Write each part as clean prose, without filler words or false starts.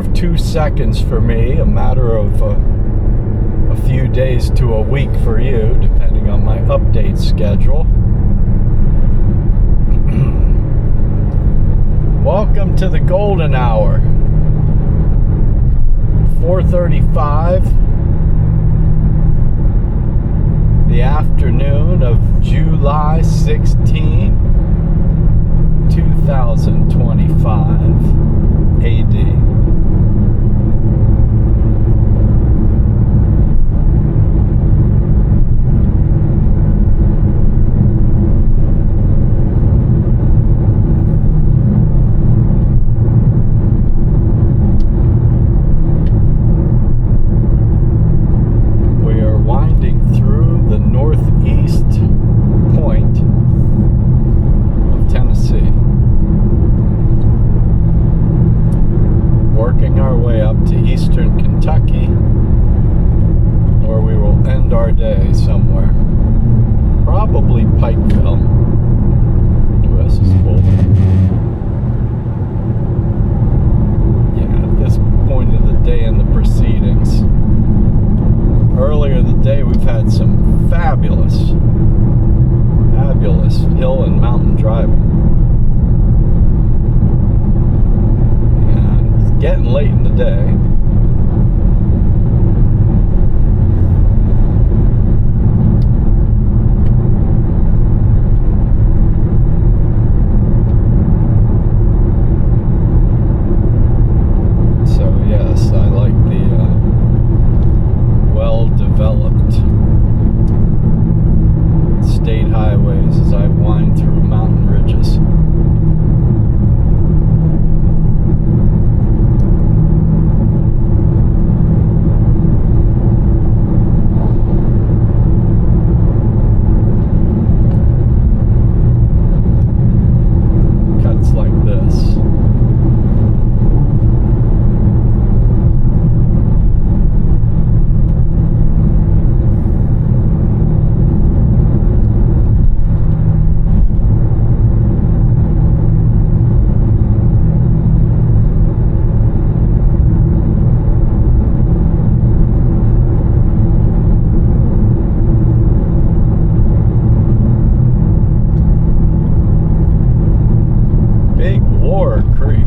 of 2 seconds for me, a matter of a few days to a week for you, depending on my update schedule. Welcome to the golden hour. 4:35, the afternoon of July 16, 2025 AD. Eastern Kentucky, where we will end our day somewhere. Probably Pikeville. Ooh, this is cool. Yeah, at this point of the day in the proceedings. Earlier the day, we've had some fabulous hill and mountain driving. And it's getting late in the day. State highways as I wind through mountain ridges. Cuts like this. Creek.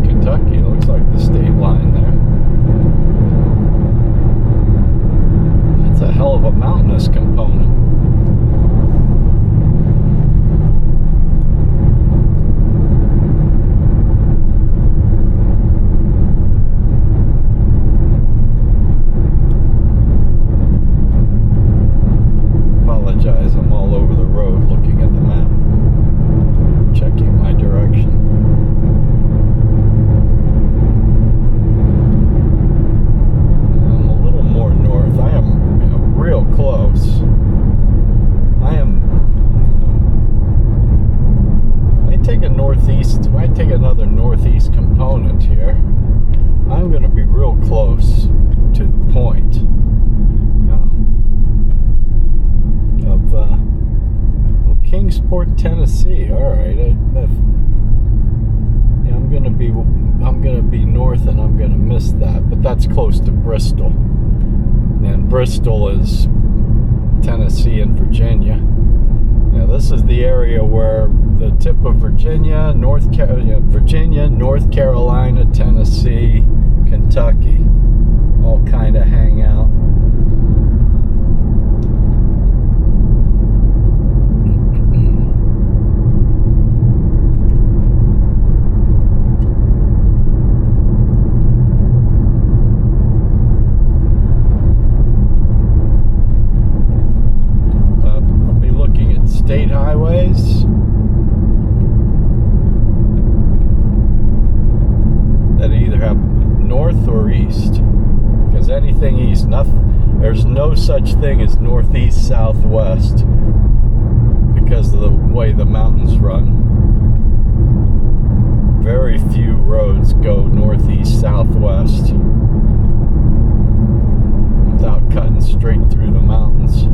Kentucky, looks like the state line there. That's a hell of a mountainous component. Apologize, I'm all over the road looking at the map, checking my direction. Real close. If I take another northeast component here, I'm going to be real close to the point of Kingsport, Tennessee. All right, I'm going to be north, and I'm going to miss that, but that's close to Bristol. And Bristol is Tennessee and Virginia. Now this is the area where the tip of Virginia, North Carolina, Tennessee, Kentucky, all kind of hang out. I'll be looking at state highways that either have north or east, because anything east, there's no such thing as northeast, southwest, because of the way the mountains run. Very few roads go northeast, southwest without cutting straight through the mountains.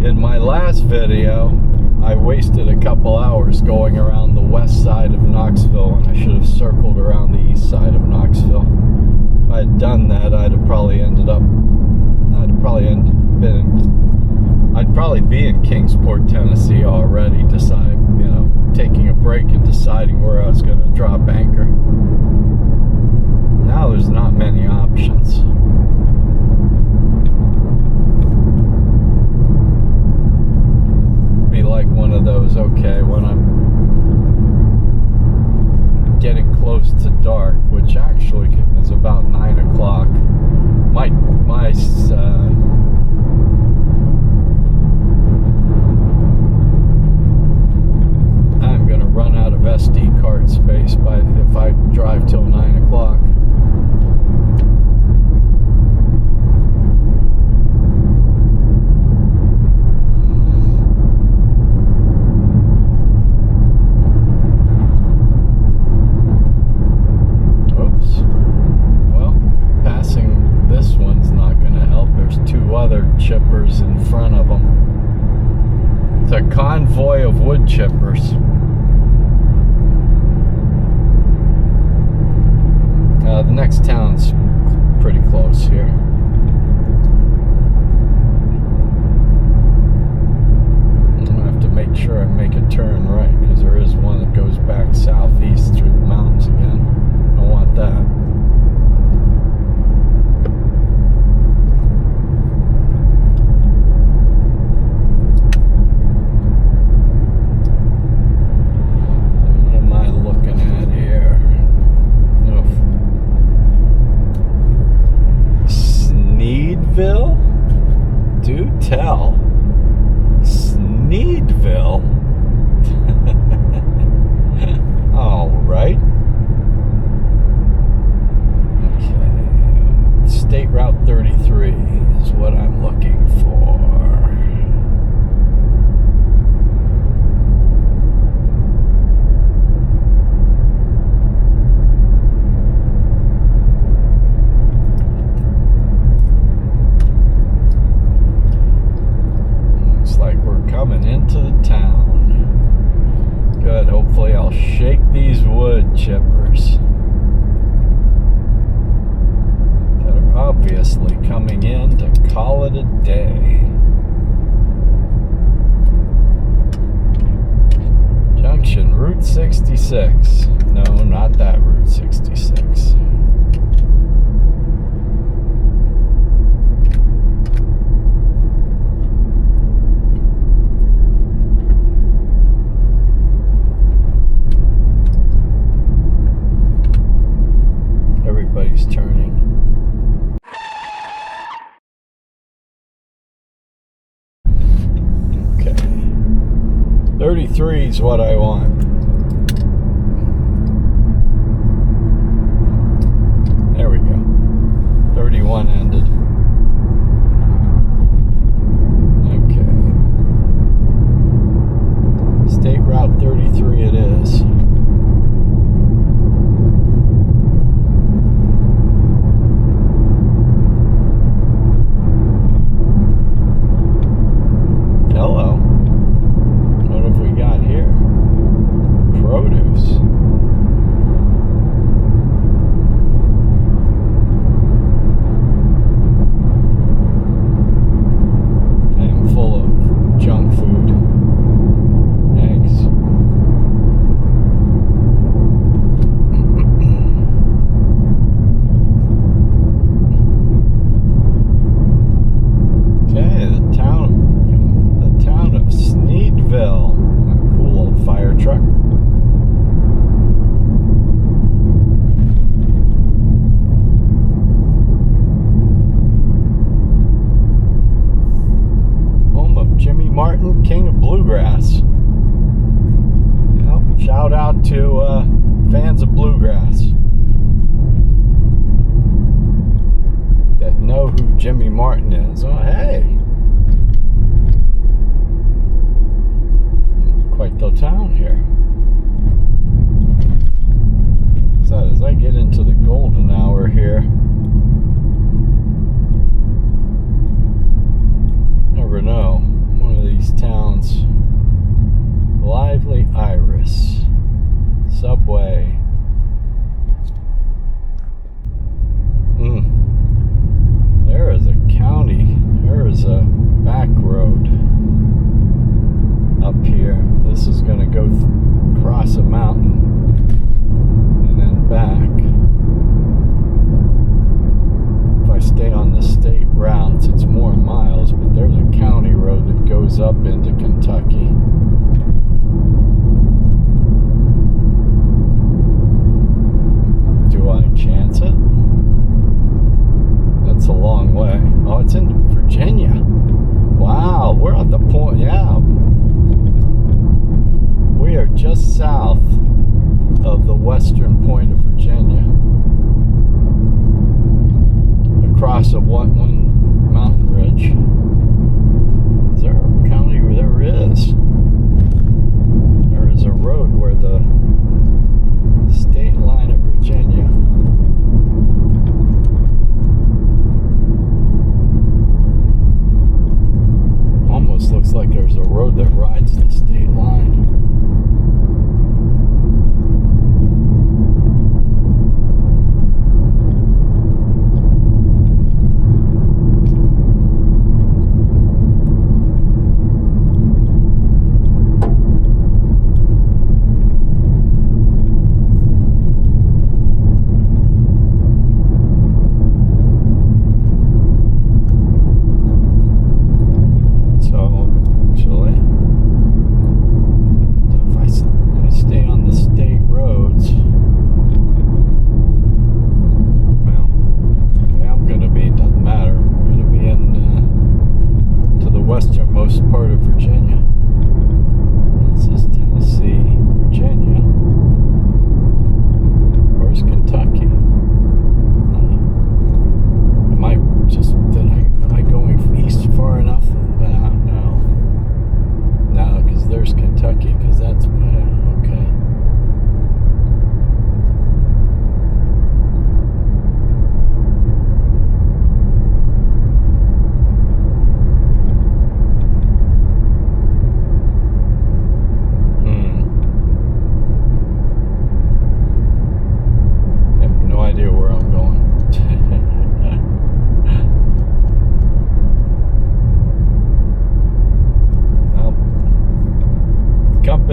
In my last video, I wasted a couple hours going around the west side of Knoxville, and I should have circled around the east side of Knoxville. If I had done that, I'd probably be in Kingsport, Tennessee already, taking a break and deciding where I was going to drop anchor. Now there's not many options. Like one of those, okay, when I'm getting close to dark, which actually is about 9 o'clock, I'm gonna run out of SD card space if I drive till 9 o'clock. Chippers in front of them. It's a convoy of wood chippers. The next town's pretty close here. I'm gonna have to make sure I make a turn right, because there is one that goes back southeast through the mountains again. I don't want that. Do tell. Sneedville. All right. Okay. State Route 33 is what I'm looking for. Coming into the town. Good, hopefully I'll shake these wood chippers that are obviously coming in to call it a day. Junction, Route 66. No, not that Route 66. Everybody's turning. Okay. 33 is what I want. There we go. 31 ended. Okay. State Route 33 it is.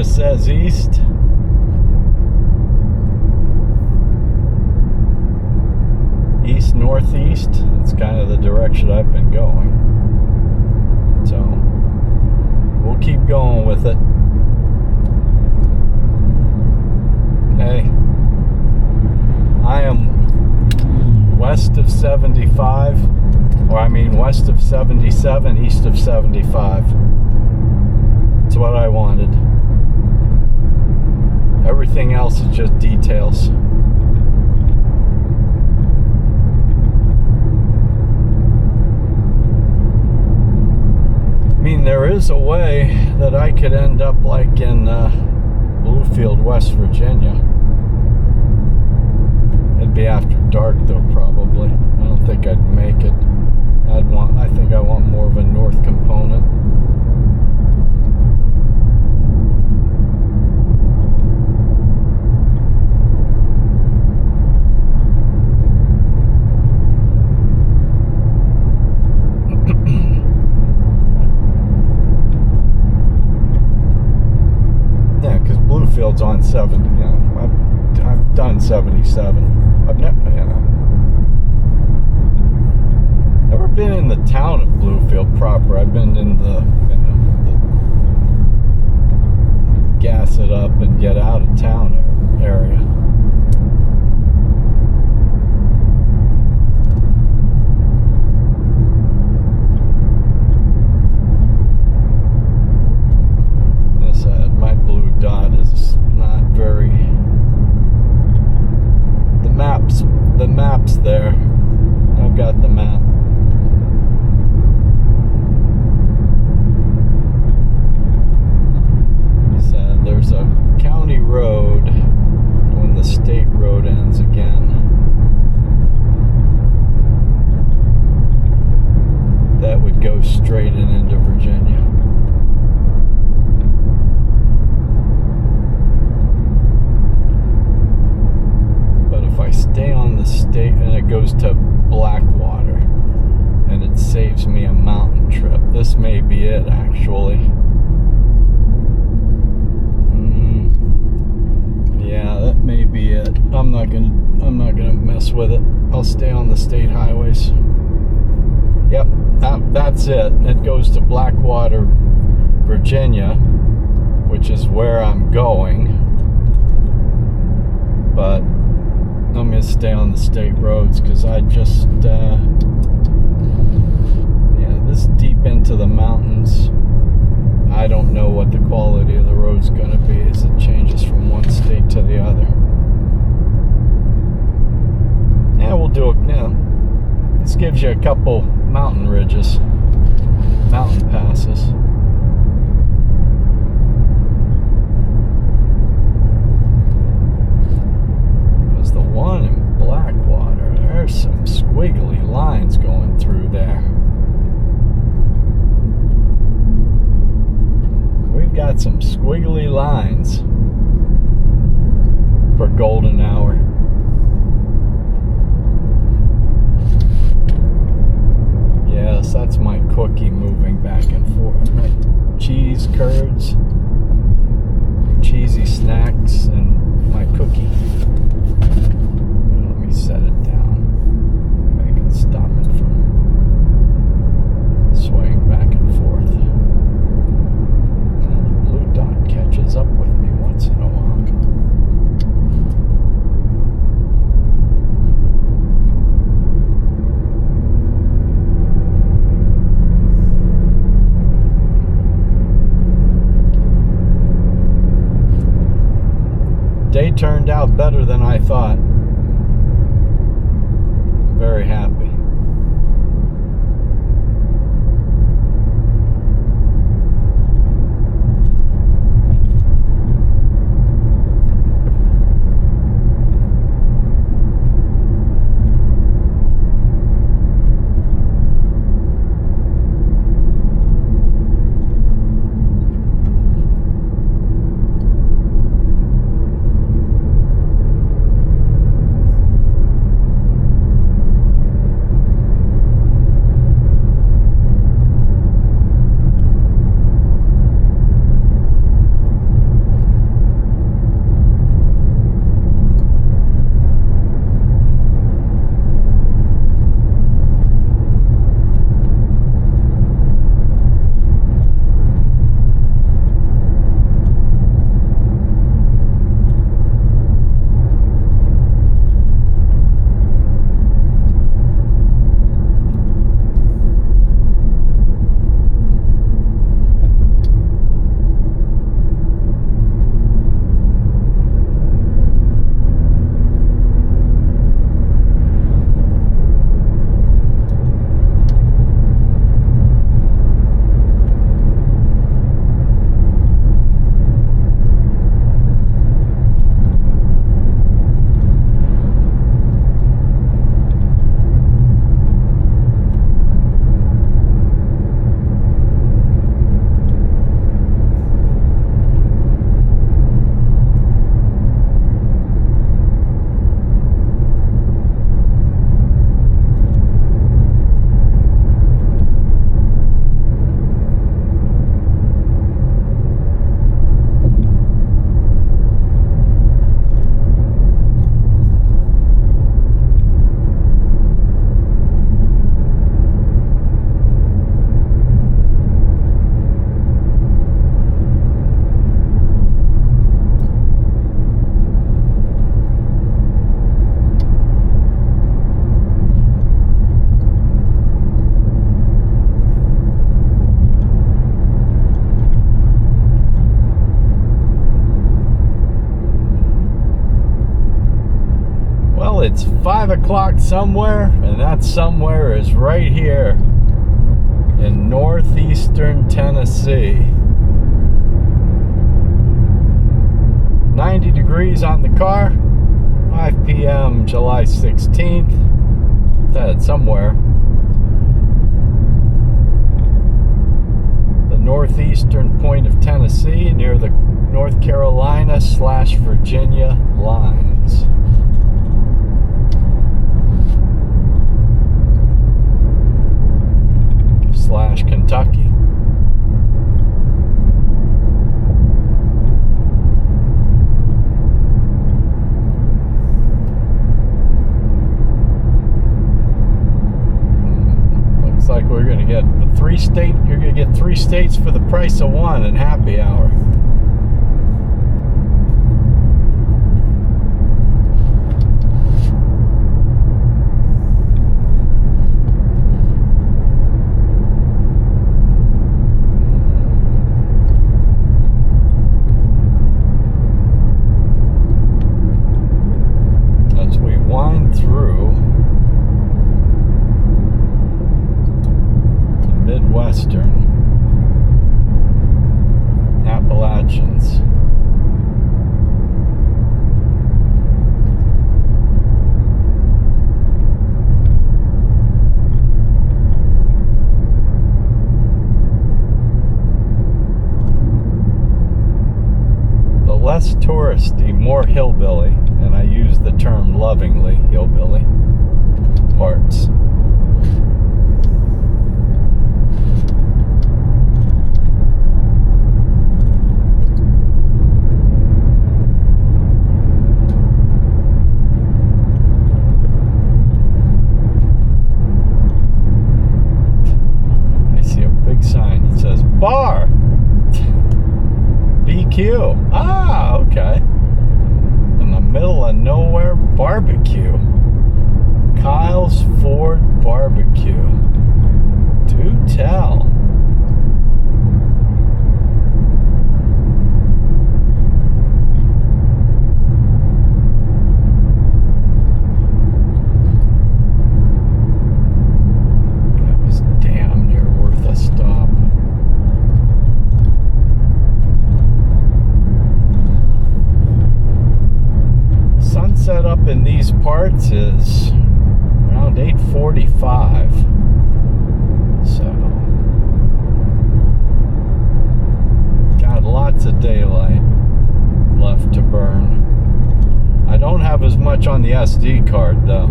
just says east. East, northeast. It's kind of the direction I've been going. So we'll keep going with it. Hey, I am west of 75, or I mean west of 77, east of 75. That's what I wanted. Everything else is just details. I mean, there is a way that I could end up like in Bluefield, West Virginia. It'd be after dark though, probably. I don't think I'd make it. I think I want more of a north component. Yeah, because Bluefield's on 70. You know, I've done 77. I've never, you know, never been in the town of Bluefield proper. I've been in the, you know, the gas it up and get out of town area. My blue dot is not very. The map's there. I've got the map. So there's a county road when the state road ends again. That would go straight into Virginia. I stay on the state and it goes to Blackwater and it saves me a mountain trip. This may be it, actually. Yeah, that may be it. I'm not gonna mess with it. I'll stay on the state highways. Yep, that's it. It goes to Blackwater, Virginia, which is where I'm going. But I'm going to stay on the state roads because I just, yeah, this deep into the mountains, I don't know what the quality of the road's going to be as it changes from one state to the other. Yeah, we'll do it, yeah. This gives you a couple mountain ridges, mountain passes. The one in Blackwater, there's some squiggly lines going through there. We've got some squiggly lines for golden hour. Yes, that's my cookie moving back and forth. My cheese curds, cheesy snacks, and my cookie. Let me set it down. Maybe I can stop it from swaying back and forth. Now the blue dot catches up with me once in a while. Day turned out better than I thought. Very happy. It's 5 o'clock somewhere, and that somewhere is right here in northeastern Tennessee. 90 degrees on the car. 5 p.m. July 16th. That's somewhere. The northeastern point of Tennessee near the North Carolina/Virginia lines. /Kentucky. Looks like we're going to get you're going to get 3 states for the price of 1 in happy hour. Through the Midwestern Appalachians. The less touristy, more hillbilly, and I use the term lovingly, hillbilly parts. I see a big sign that says bar. BQ. Ah, okay. In the middle of nowhere, barbecue. Kyle's Ford Barbecue. Do tell. That was damn near worth a stop. Sunset up in these parts is around 8:45, so got lots of daylight left to burn. I don't have as much on the SD card though.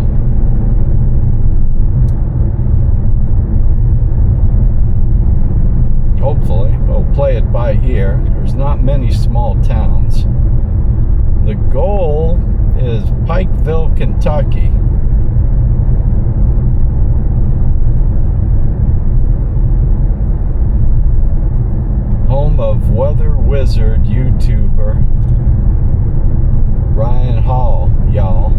Hopefully we'll play it by ear. There's not many small towns. The goal is Pikeville, Kentucky. Home of weather wizard YouTuber Ryan Hall, y'all.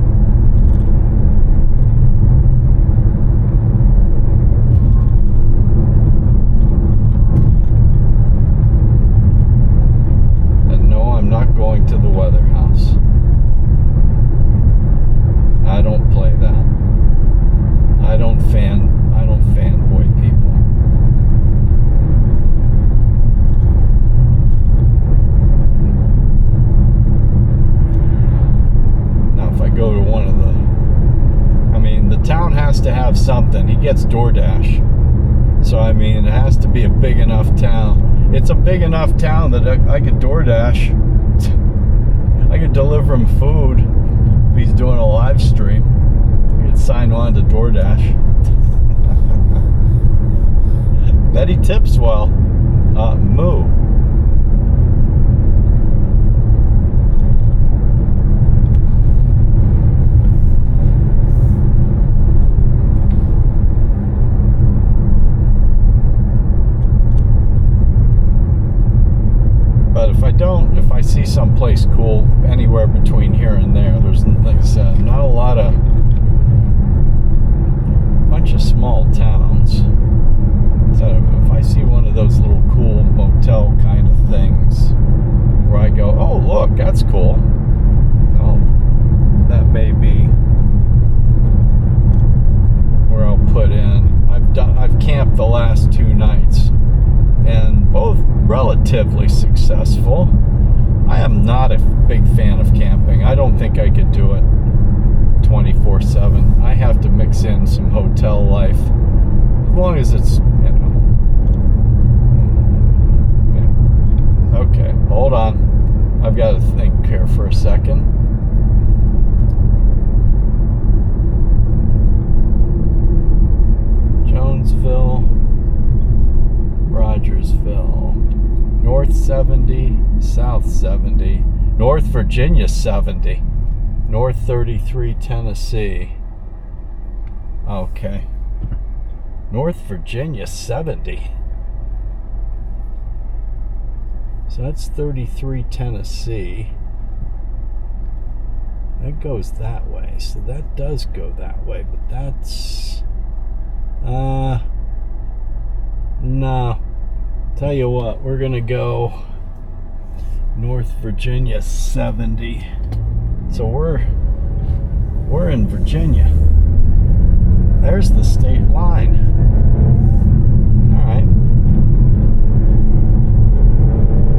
And no, I'm not going to the weather house. I don't play that. I don't fanboy people. Now if I go to one of the town has to have something. He gets DoorDash. So it has to be a big enough town. It's a big enough town that I could DoorDash. I could deliver him food. He's doing a live stream. You can sign on to DoorDash. Betty tips well. Moo. But if I see someplace cool anywhere between here and there, there's, like I said, not a lot of, bunch of small towns. So if I see one of those little cool motel kind of things where I go, oh look, that's cool. Oh, that may be relatively successful. I am not a big fan of camping. I don't think I could do it 24/7. I have to mix in some hotel life, as long as it's, you know. Yeah. Okay, hold on. I've got to think here for a second. Jonesville, Rogersville, North 70, South 70, North Virginia 70, North 33, Tennessee. Okay. North Virginia 70. So that's 33, Tennessee. That goes that way. So that does go that way, but that's... no. Tell you what, we're gonna go North Virginia 70. So we're in Virginia. There's the state line. All right.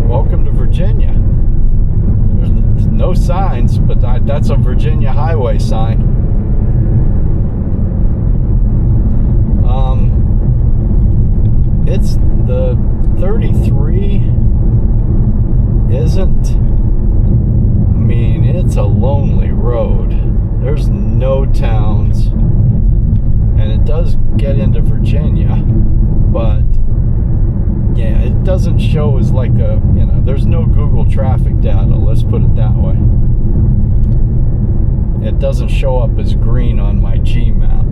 Welcome to Virginia. There's no signs, but that's a Virginia highway sign. It's the 33 isn't, I mean, it's a lonely road. There's no towns, and it does get into Virginia, but yeah, it doesn't show as like a, you know, there's no Google traffic data, let's put it that way. It doesn't show up as green on my G map.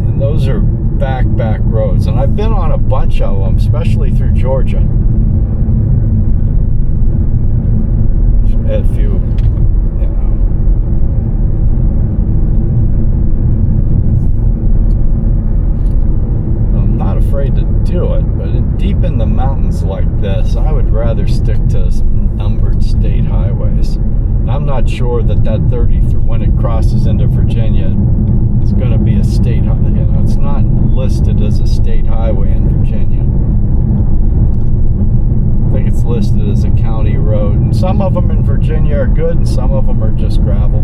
And those are back roads, and I've been on a bunch of them, especially through Georgia. A few, you know. I'm not afraid to do it, but deep in the mountains like this, I would rather stick to numbered state highways. I'm not sure that 33, when it crosses into Virginia, it's going to be a state, you know, it's not listed as a state highway in Virginia. I think it's listed as a county road, and some of them in Virginia are good, and some of them are just gravel.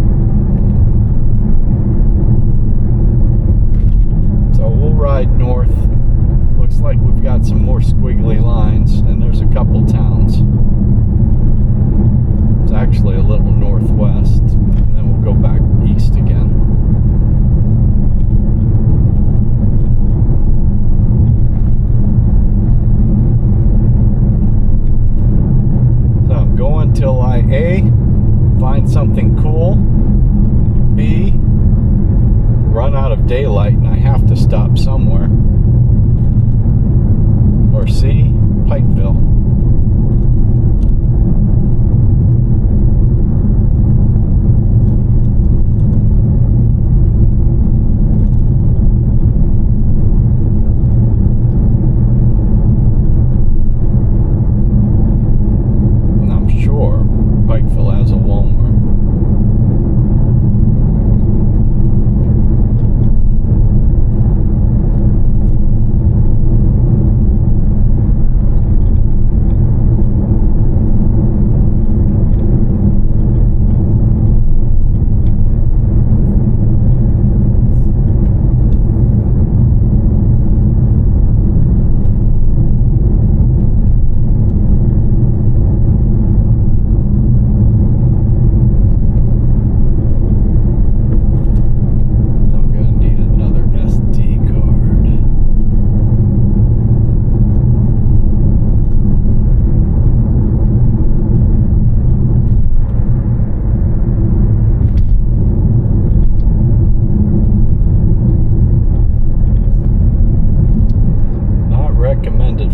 So we'll ride north. Looks like we've got some more squiggly lines, and there's a couple towns. It's actually a little northwest, and then we'll go back east again. So I'm going till I A, find something cool, B, run out of daylight and I have to stop somewhere, or C, Pikeville.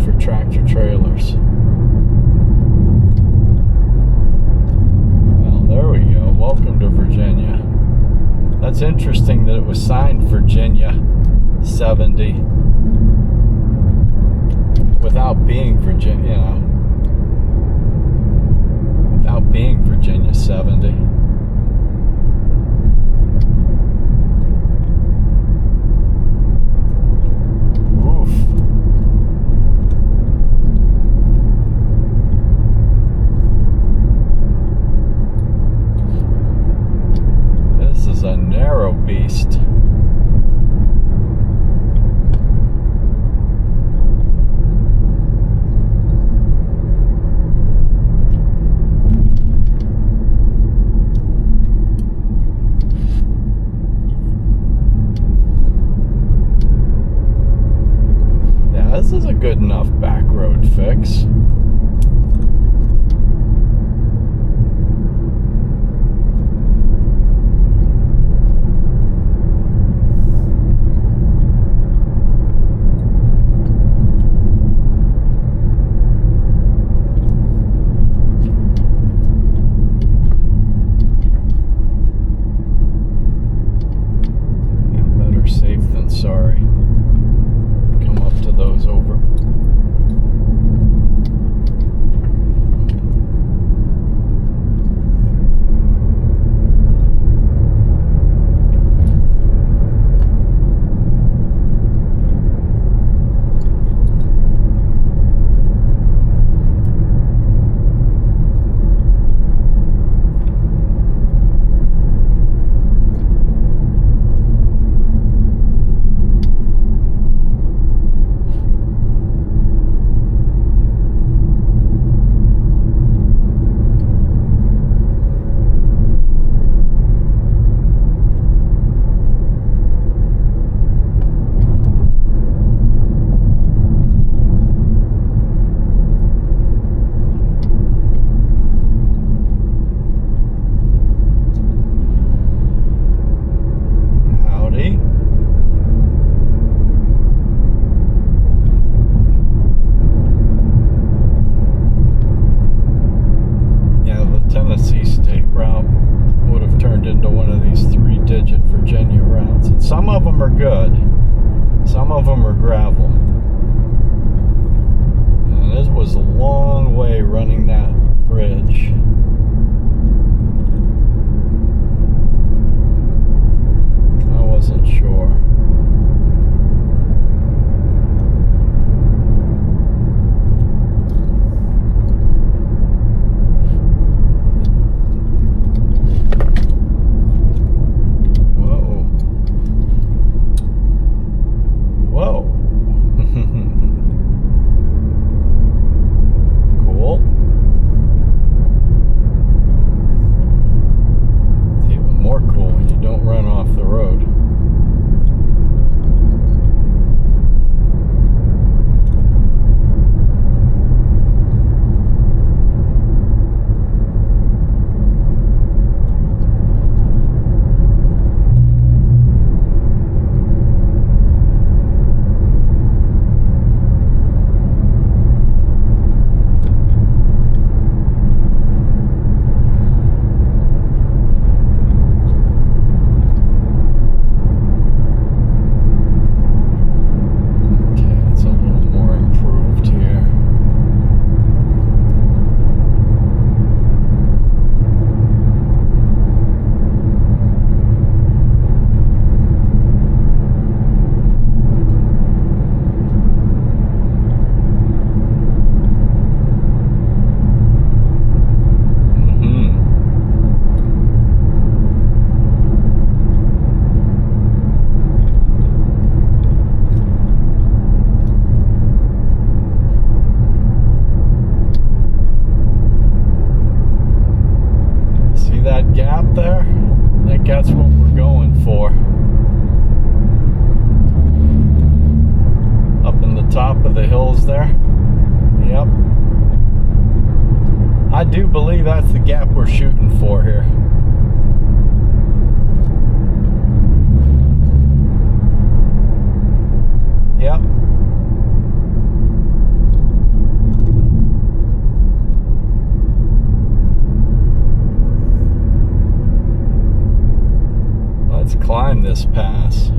For tractor trailers. Well, there we go. Welcome to Virginia. That's interesting that it was signed Virginia 70 without being Virginia, you know, without being Virginia 70. narrow beast. Yeah, this is a good enough back road fix. Safe than sorry. Come up to those over. Tennessee state route would have turned into one of these 3-digit Virginia routes. And some of them are good. Some of them are gravel. And this was a long way running that bridge. I wasn't sure. That gap there, I think that's what we're going for. Up in the top of the hills there. Yep. I do believe that's the gap we're shooting for here. Yep. Let's climb this pass.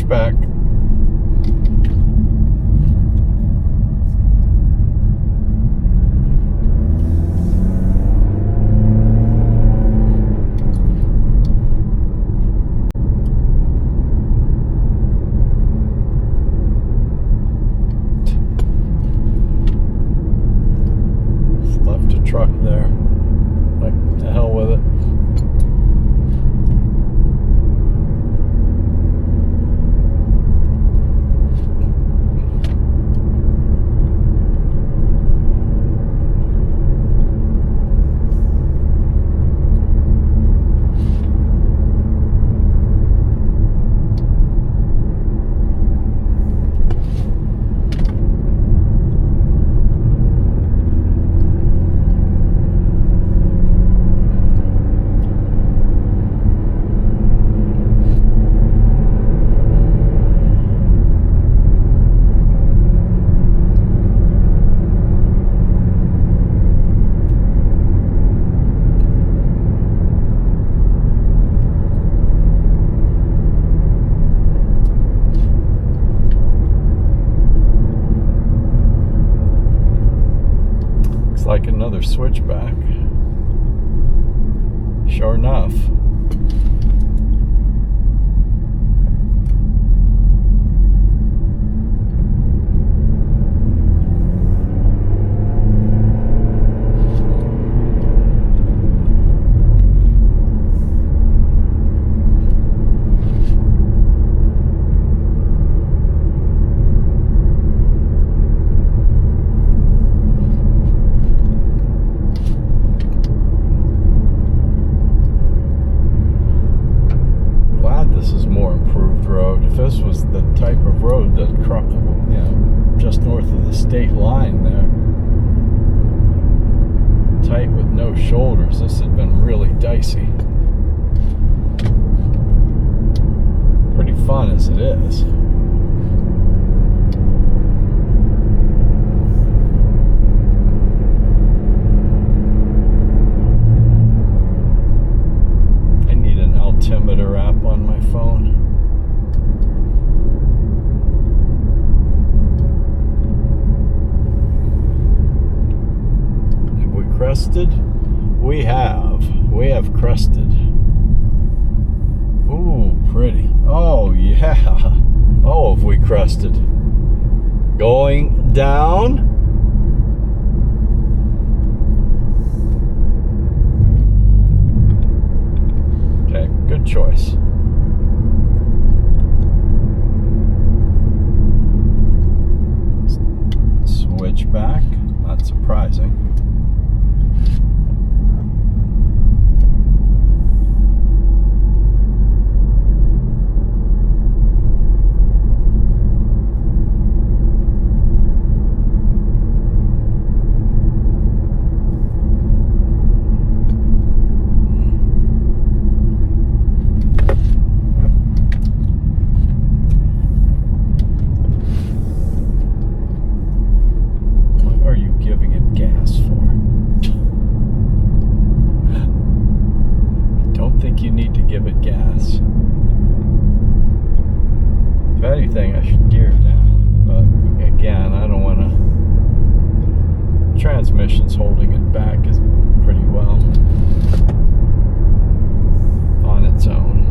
switchback. Left a truck there. Like, the hell with it. Like another switchback. Sure enough. This is more improved road. If this was the type of road that just north of the state line there, tight with no shoulders, this had been really dicey. Pretty fun as it is. Altimeter app on my phone. Have we crested? We have crested. Ooh, pretty. Oh yeah. Oh, have we crested? Going down. Good choice. Switch back, not surprising. You need to give it gas. If anything, I should gear it down, but again, I don't want to. Transmission's holding it back is pretty well on its own.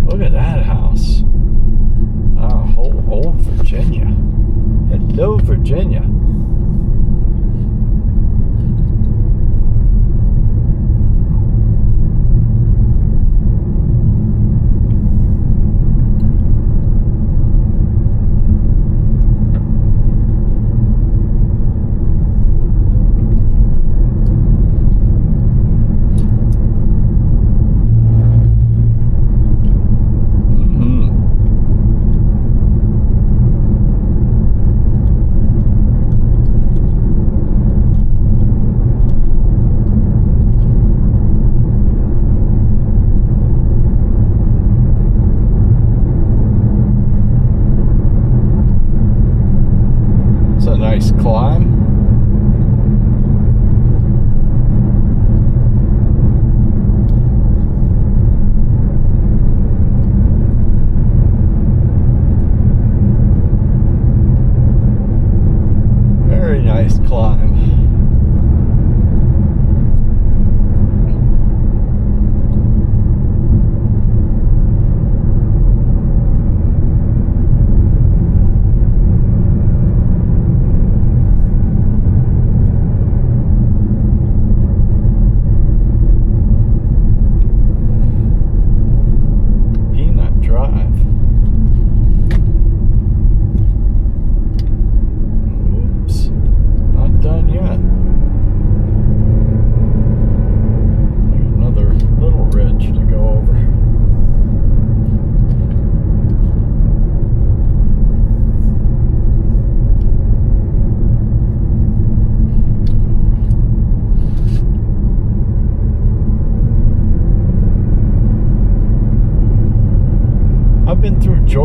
Look at that house. Oh, old Virginia. Hello, Virginia.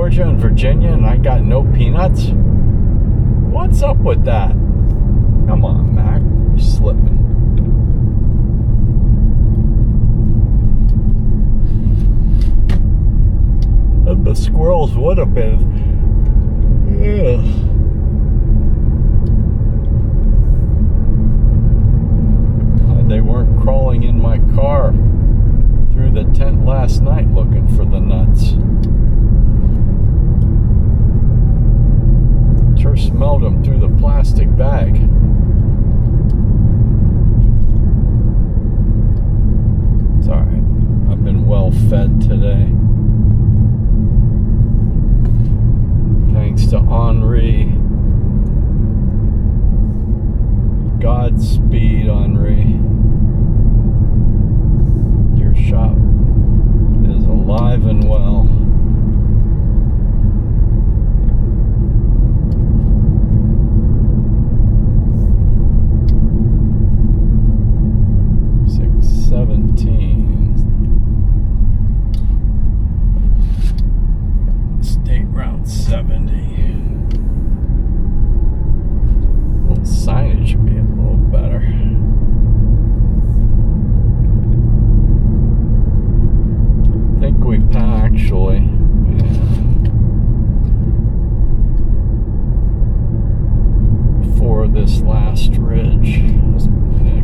Georgia and Virginia and I got no peanuts? What's up with that? Come on, Mac. You're slipping. And the squirrels would have been. Ugh. They weren't crawling in my car through the tent last night looking for the nuts. Sure smelled them through the plastic bag. It's alright. I've been well fed today. Thanks to Henri. Godspeed, Henri. Your shop is alive and well. State Route 70. Little signage should be a little better. I think we actually, before this last ridge,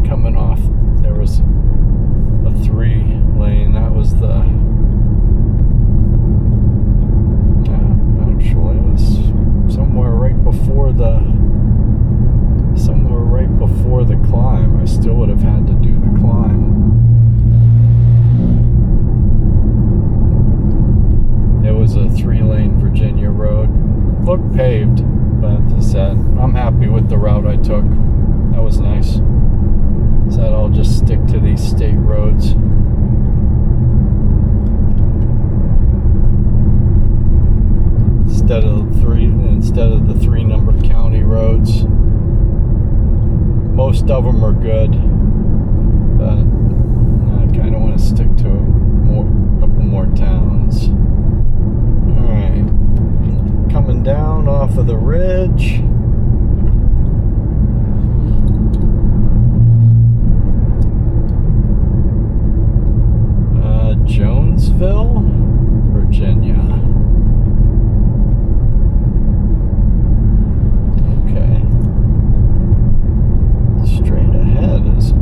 coming off, there was a 3-lane. That was the, actually it was somewhere right before the climb. I still would have had to do the climb. It was a 3-lane Virginia road. Looked paved, but as I said, I'm happy with the route I took. That was nice. Said I'll just stick to these state roads. Instead of the 3-number county roads. Most of them are good, but I kind of want to stick to a couple more towns. Alright, coming down off of the ridge. Jonesville, Virginia. Okay. Straight ahead is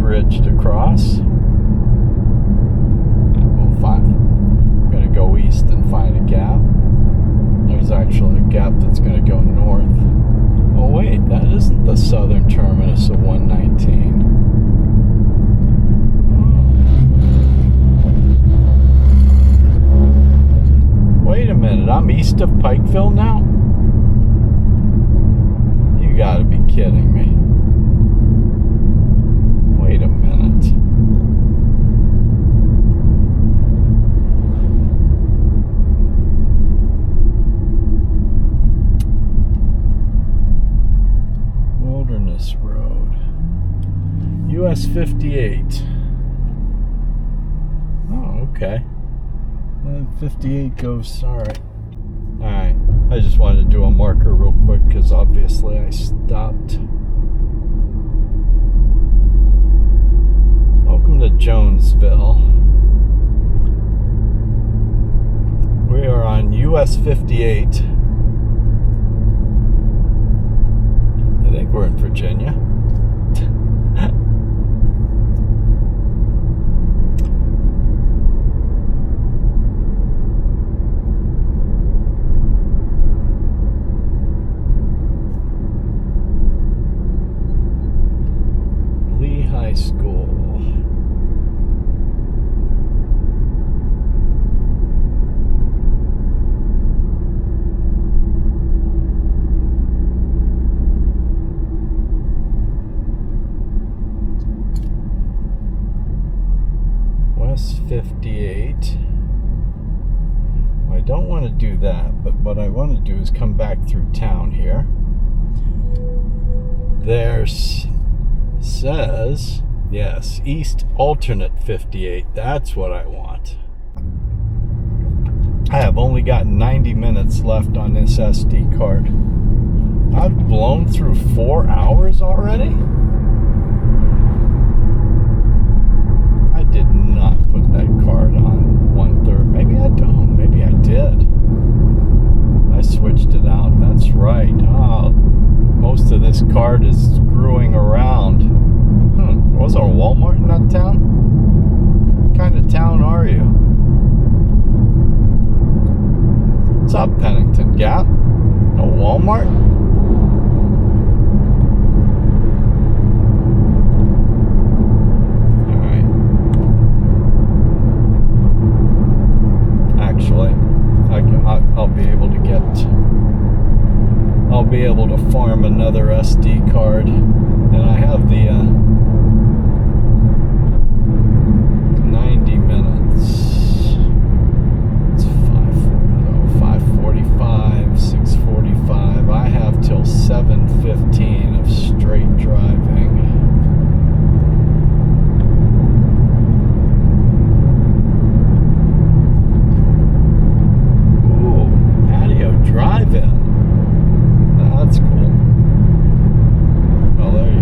bridge to cross. We'll find. I'm gonna go east and find a gap. There's actually a gap that's gonna go north. Oh wait, that isn't the southern terminus of 119. Wait a minute, I'm east of Pikeville now? You gotta be kidding me. Wait a minute. Wilderness Road. US 58. Oh, okay. 58 goes, alright. Alright, I just wanted to do a marker real quick because obviously I stopped. Welcome to Jonesville. We are on US 58. I think we're in Virginia. High School. West 58. Well, I don't want to do that, but what I want to do is come back through town here. There's says, yes, East Alternate 58. That's what I want. I have only got 90 minutes left on this SD card. I've blown through 4 hours already? I did not put that card on 1/3. Maybe I don't. Maybe I did. I switched it out. That's right. Oh, most of this card is screwing around. Was there a Walmart in that town? What kind of town are you? What's up, Pennington Gap? No Walmart? Alright. Actually, I'll be able to get... I'll be able to farm another SD card. And I have the 90 minutes. It's 5:45, 6:45. I have till 7:15 of straight driving. Ooh, patio drive-in. That's cool. Well, there you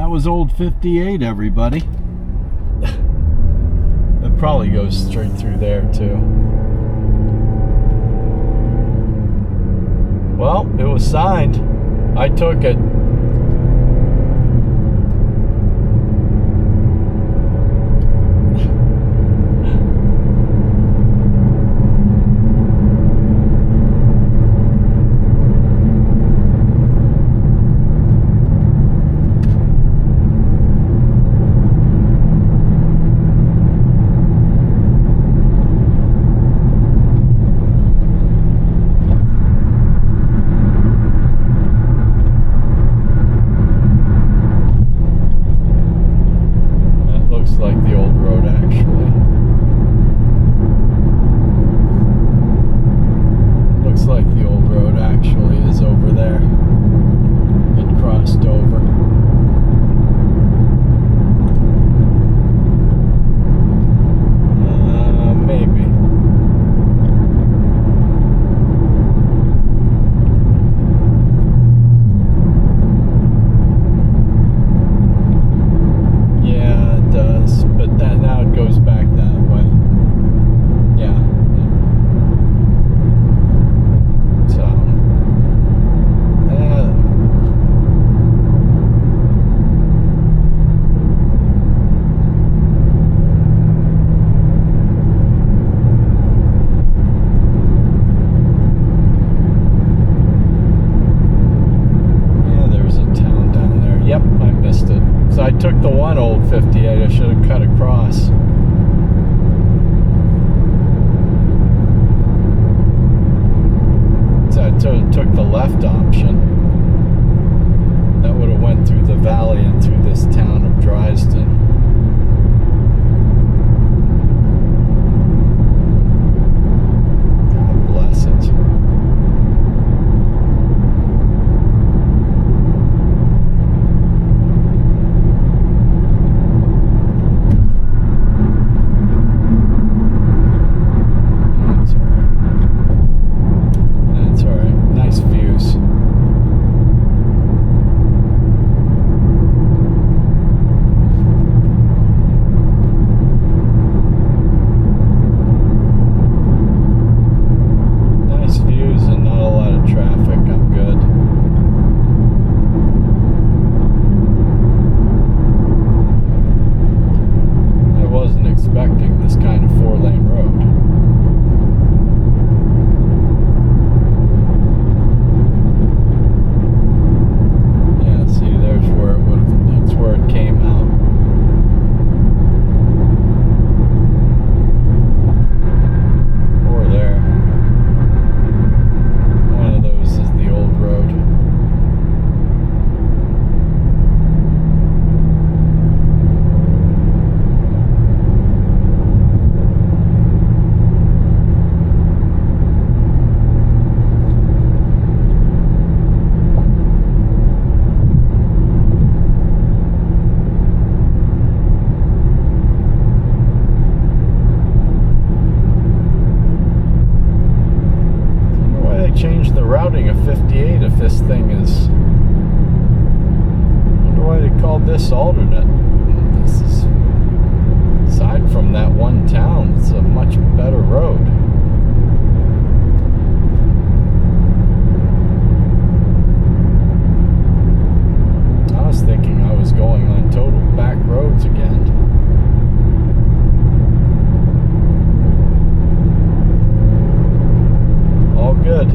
That was old 58, everybody. It probably goes straight through there too. Well, it was signed. I took it. I took the one old 58. I should have cut across. So I took the left option. That would have went through the valley and through this town of Dresden. God bless it. Change the routing of 58 if this thing is... I wonder why they called this alternate. This is, aside from that one town, it's a much better road. I was thinking I was going on total back roads again. All good.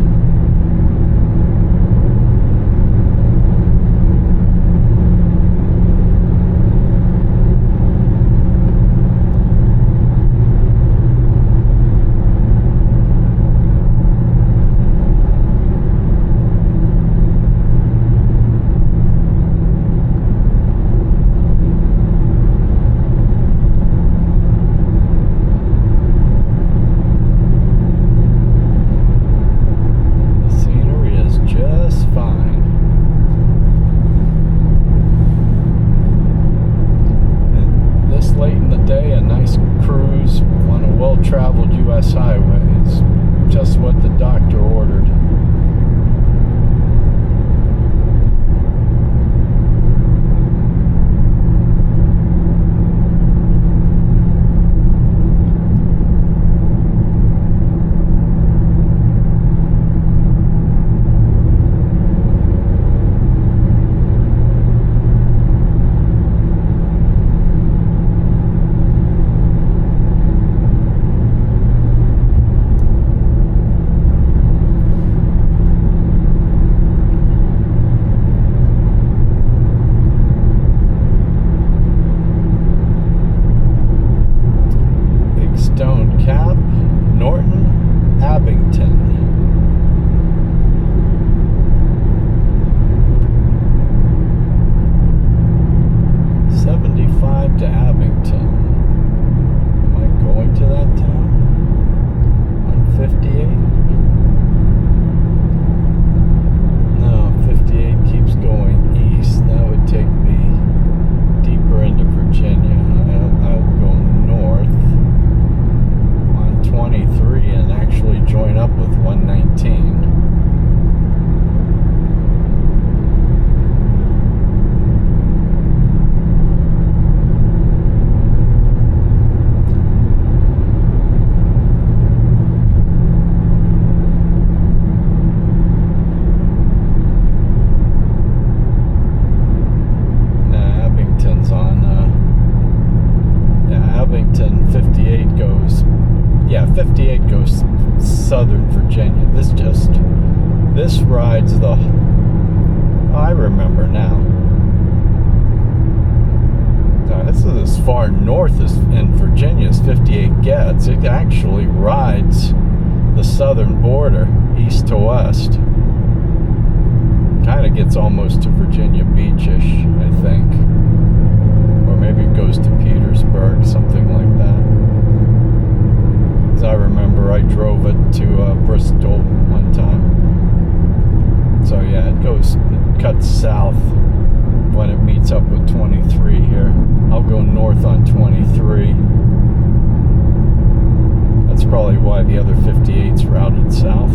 Traveled U.S. highway is just what the doctor ordered. southern Virginia. This rides the, I remember now. This is as far north as in Virginia as 58 gets. It actually rides the southern border, east to west. Kind of gets almost to Virginia Beach-ish, I think. Or maybe it goes to Petersburg, something like that. As I remember, I drove it to Bristol one time. So yeah, it cuts south when it meets up with 23 here. I'll go north on 23. That's probably why the other 58's routed south.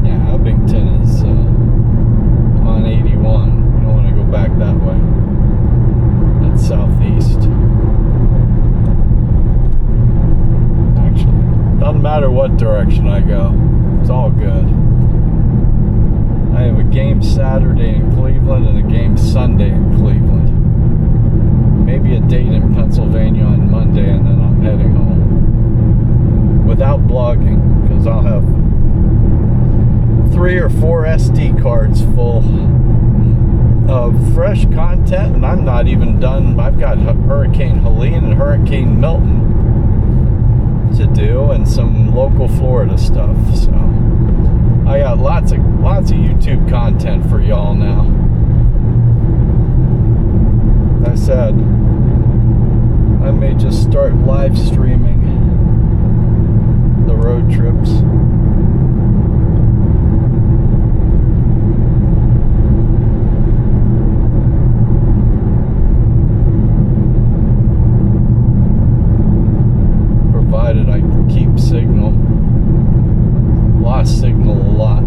Yeah, Abington is on 81. You don't want to go back that way. That's southeast. Doesn't matter what direction I go, it's all good. I have a game Saturday in Cleveland and a game Sunday in Cleveland. Maybe a date in Pennsylvania on Monday, and then I'm heading home. Without blogging, because I'll have 3 or 4 SD cards full of fresh content, and I'm not even done. I've got Hurricane Helene and Hurricane Milton to do, and some local Florida stuff. So I got lots of YouTube content for y'all now. As I said, I may just start live streaming the road trips. Provided I can keep signal. Lost signal a lot.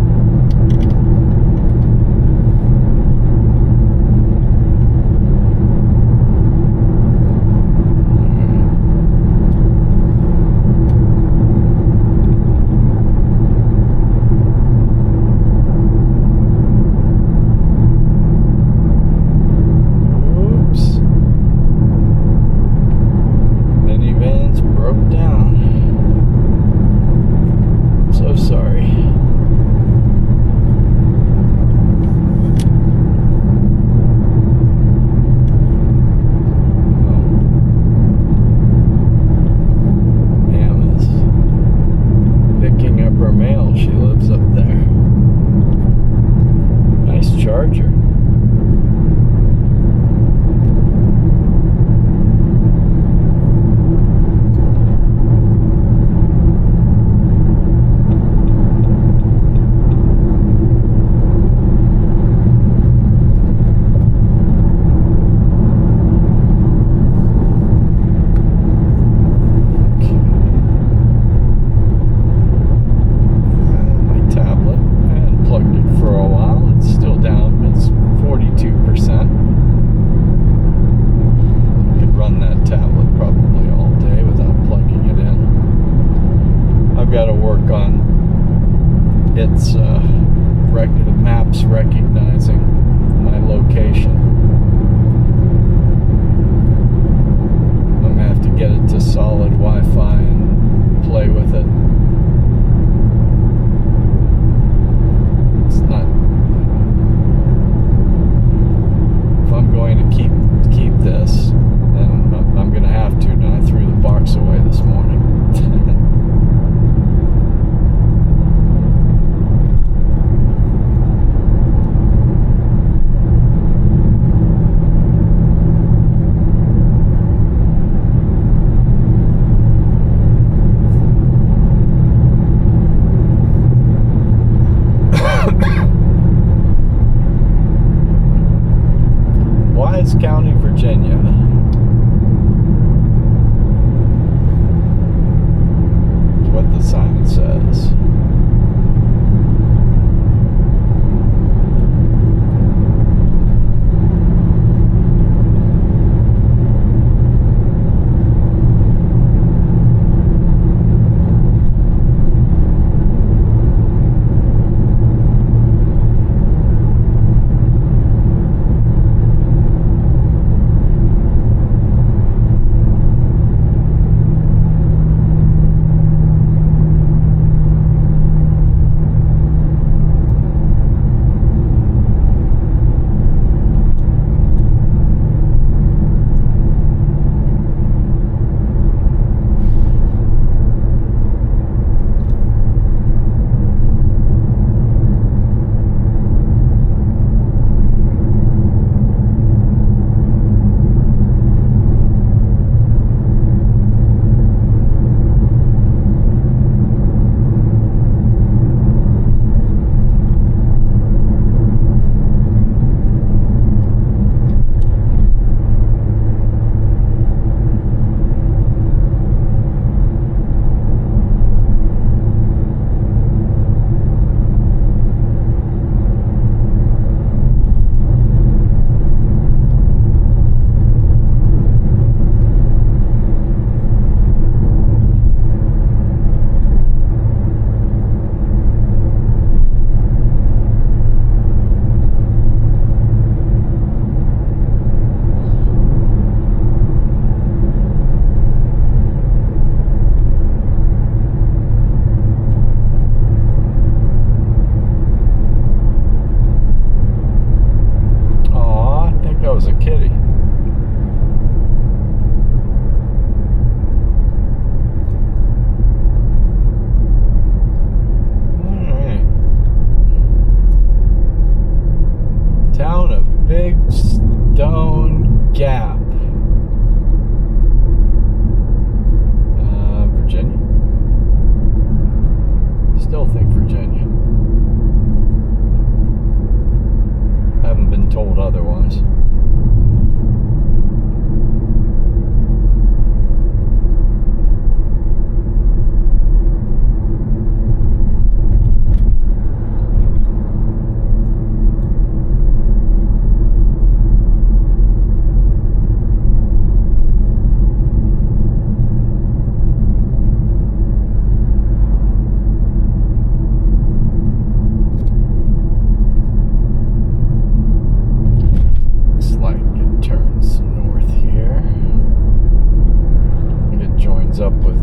opens up with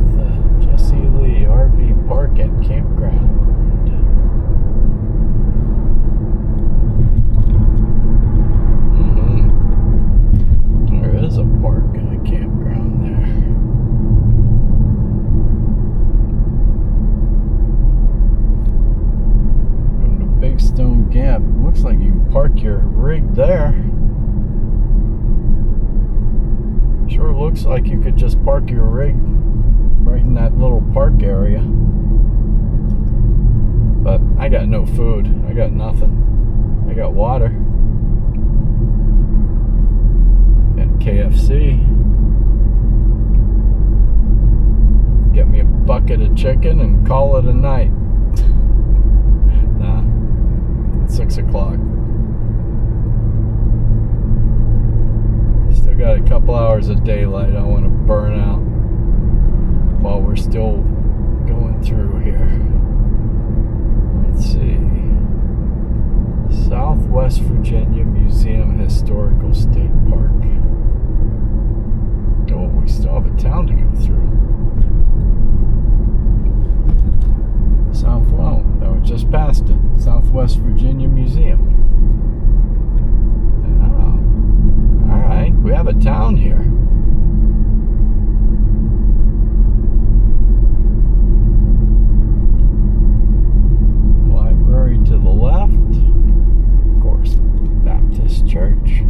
Jesse Lee RV Park and Campground. There is a park and a campground there. Going to Big Stone Gap. Looks like you can park your rig there. Sure looks like you could just park your rig right in that little park area. But I got no food. I got nothing. I got water. Got KFC. Get me a bucket of chicken and call it a night. Nah. It's 6 o'clock. Still got a couple hours of daylight I want to burn out while we're still going through here. Let's see. Southwest Virginia Museum Historical State Park. Oh, we still have a town to go through. Well, that was just past it. Southwest Virginia Museum. Alright, we have a town here. Library to the left. Of course, Baptist Church.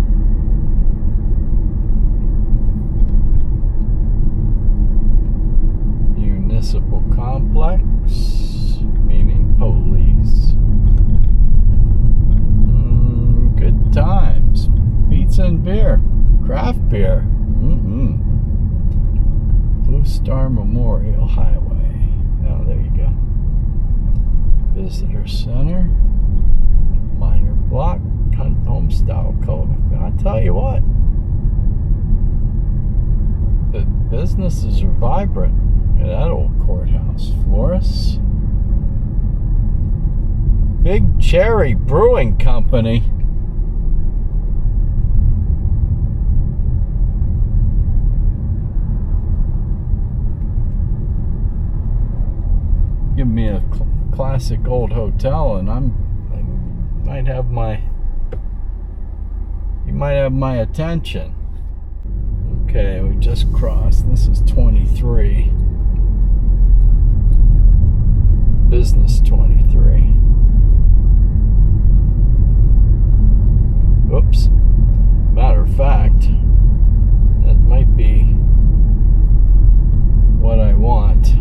Municipal complex, meaning police. Good times. Pizza and beer. Craft beer. Blue Star Memorial Highway. Oh, there you go. Visitor Center. Minor block. Homestyle code. I'll tell you what. The businesses are vibrant at that old courthouse. Florists. Big Cherry Brewing Company. Give me a classic old hotel and I might have my attention. Okay, we just crossed. This is 23. Business 23. Oops. Matter of fact, that might be what I want.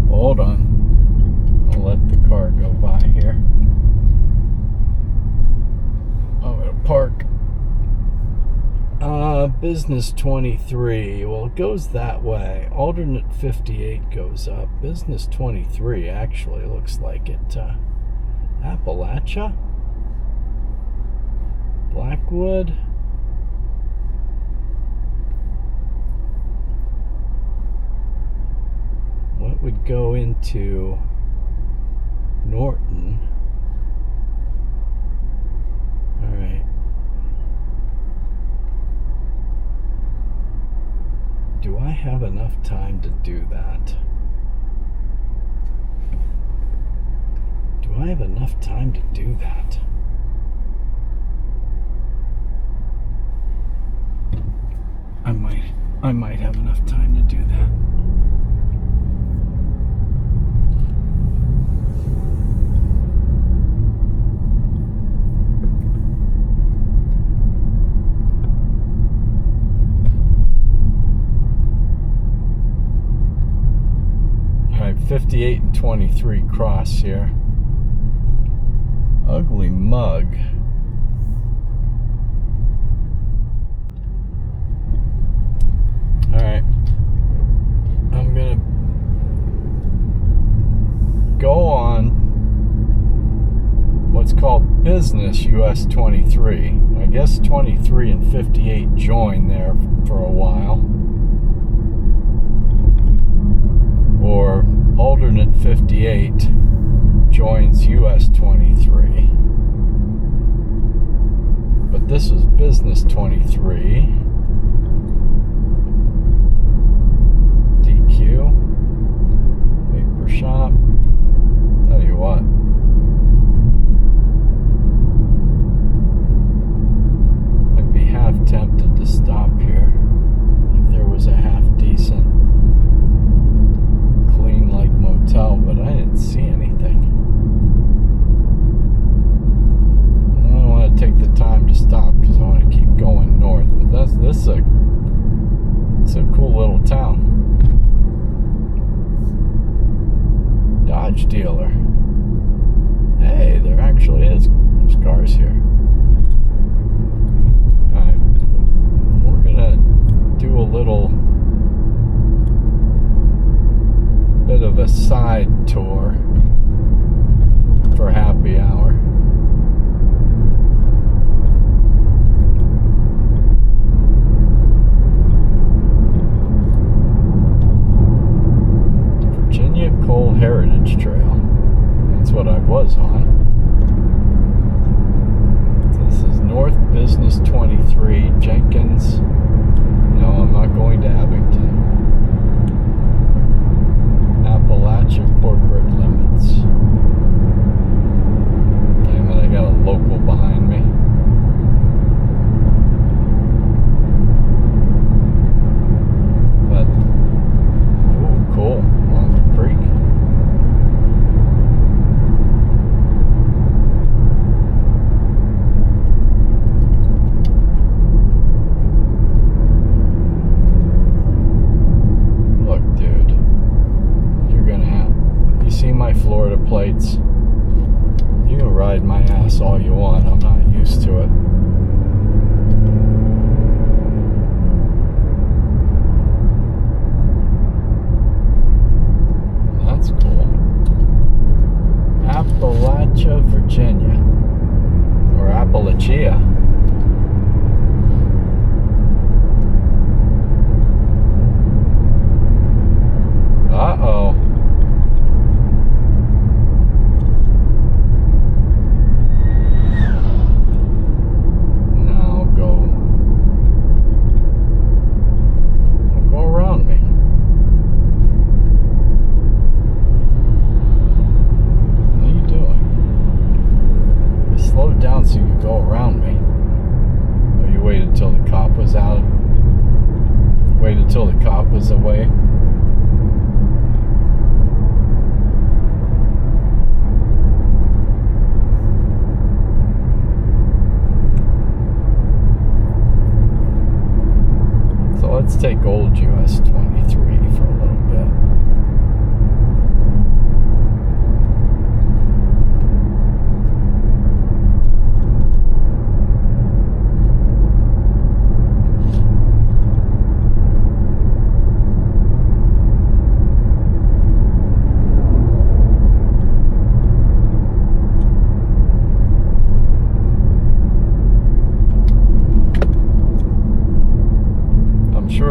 Hold on. I'll let the car go by here. Oh, it'll park. Business 23. Well, it goes that way. Alternate 58 goes up. Business 23 actually looks like it. Appalachia? Blackwood? What would go into Norton? Alright. Do I have enough time to do that? Do I have enough time to do that? I might have enough time to do that. All right, 58 and 23 cross here. Ugly mug. Alright, I'm gonna go on what's called Business US 23. I guess 23 and 58 join there for a while. Or alternate 58 joins US 23. But this is Business 23. town. Dodge dealer. Hey, there actually is cars here. Alright, we're gonna do a little bit of a side tour for happy hour. Virginia Coal Heritage Trail. That's what I was on. This is North Business 23, Jenkins. No, I'm not going to Abington. Appalachia Corporate Limits. Damn it, I got a local behind me. But, ooh, cool. Along the creek. Florida plates. You can ride my ass all you want. I'm not used to it. That's cool. Appalachia, Virginia. Or Appalachia. Uh-oh. So you could go around me. Or you waited till the cop was out. Waited till the cop was away. So let's take old US 23 for a little bit.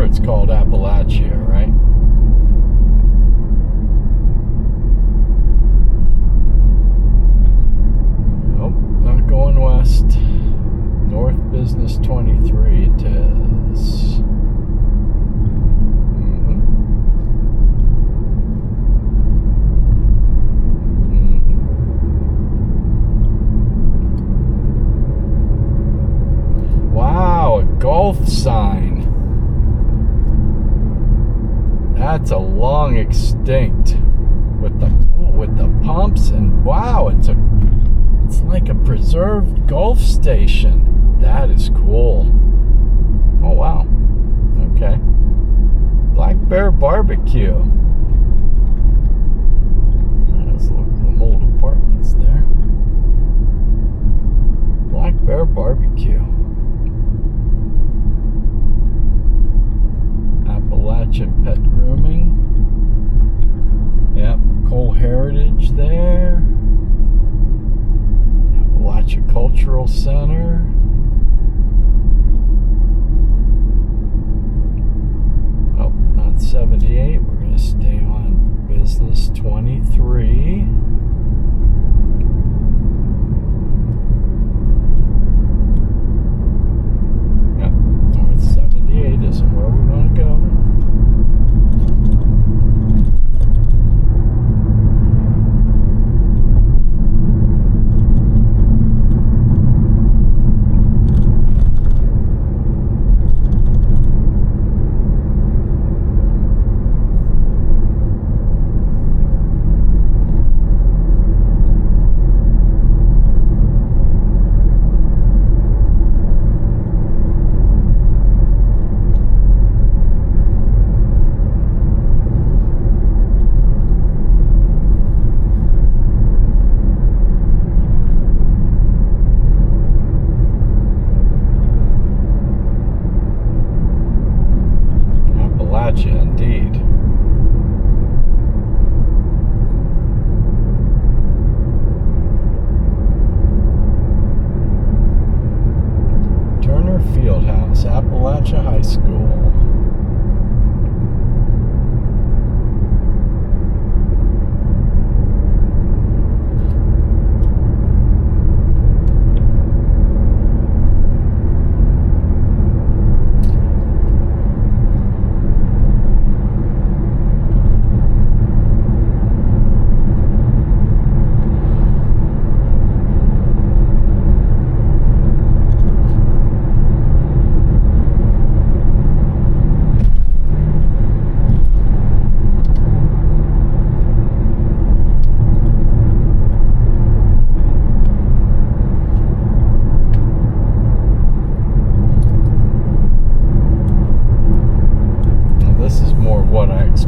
It's called Appalachia, right? Nope, not going west. North Business 23 it is. Wow, a golf sign. That's a long extinct with the pumps, and wow, it's like a preserved Gulf station. That is cool. Oh wow. Okay. Black Bear Barbecue. There's some old apartments there. Black Bear Barbecue. Appalachian Pet Grooming. Yep, Coal Heritage there. Appalachia Cultural Center. Oh, not 78. We're going to stay on Business 23. Yep, North 78 isn't where we want to go.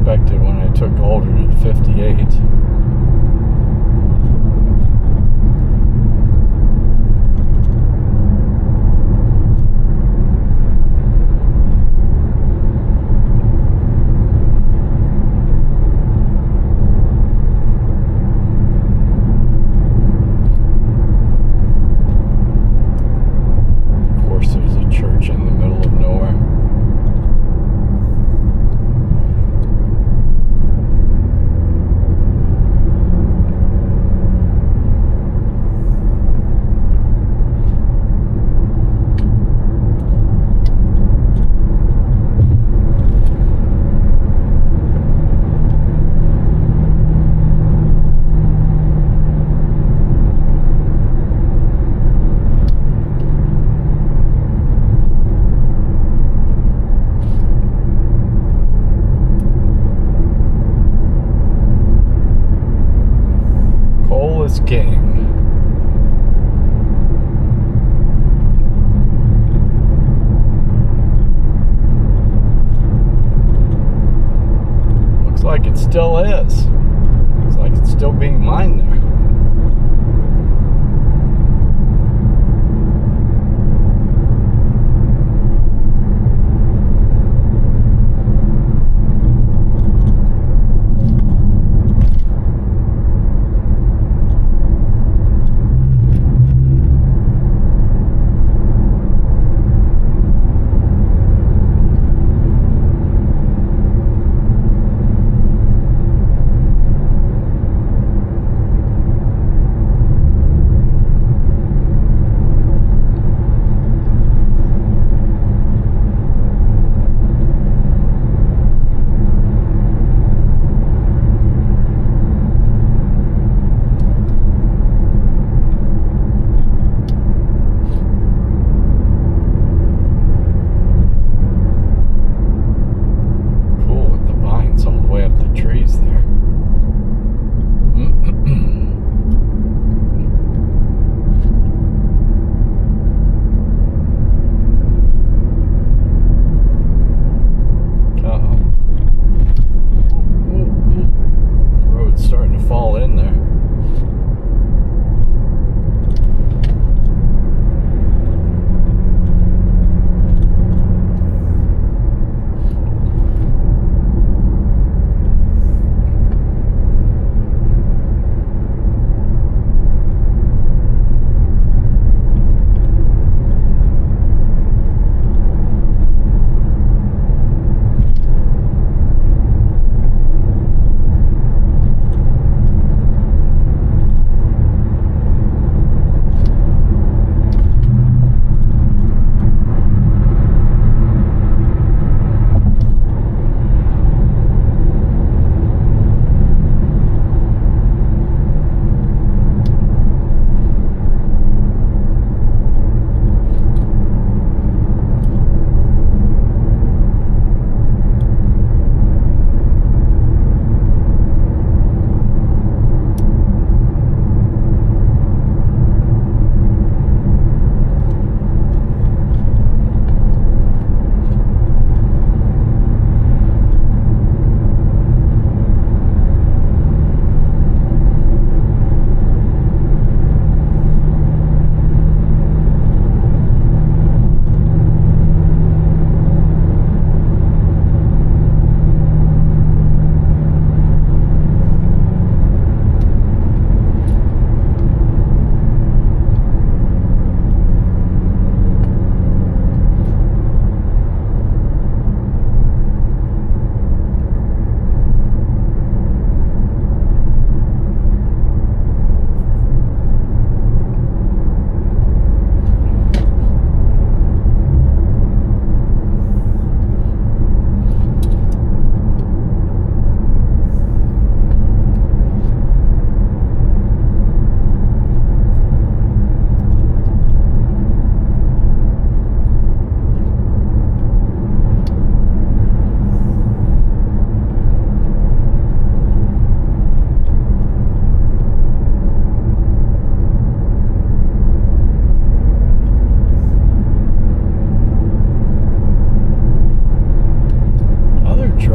expected when I took alternate 58. King. Looks like it still is. Looks like it's still being mined there.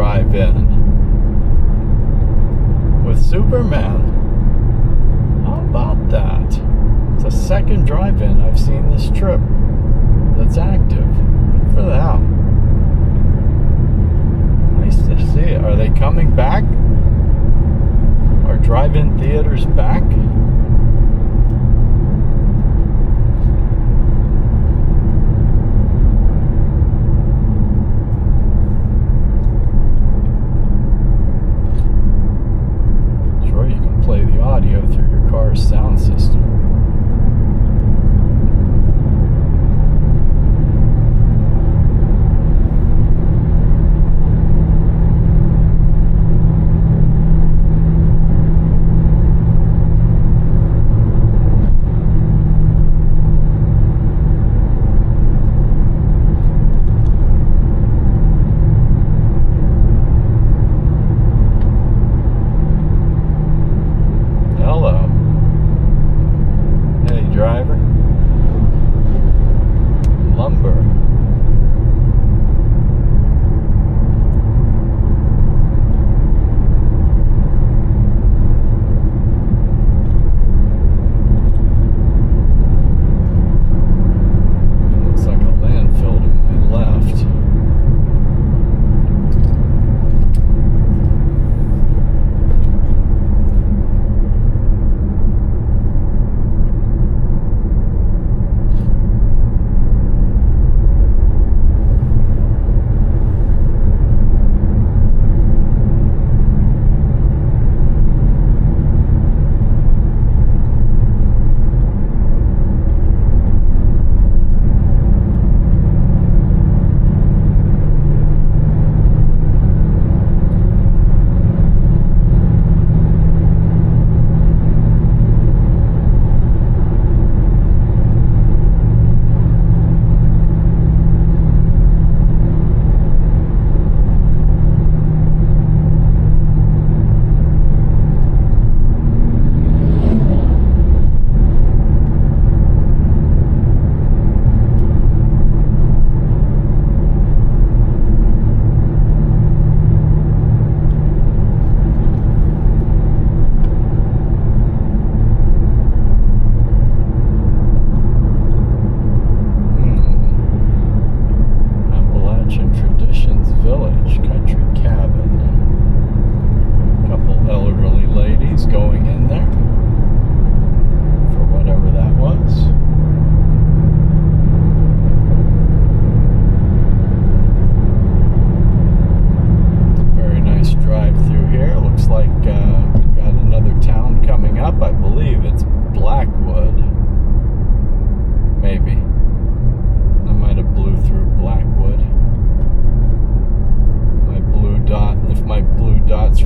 drive in. Superman. How about that? It's a second drive-in I've seen this trip that's active. Good for them. Nice to see it. Are they coming back? Are drive-in theaters back? Sure, you can play the audio through your car's sound system.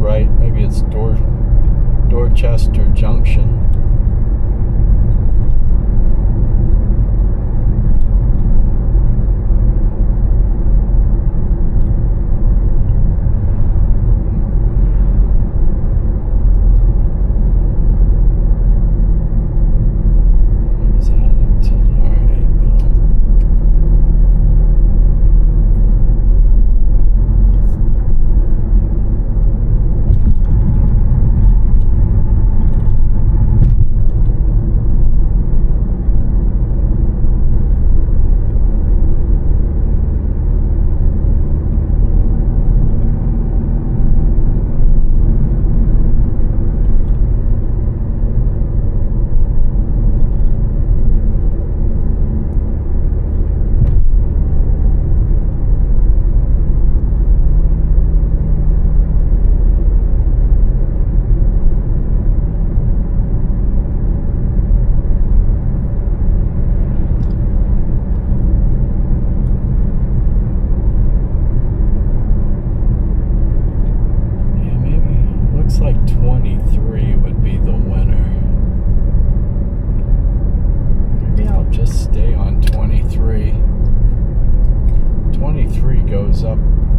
Right, maybe it's Dorchester Junction.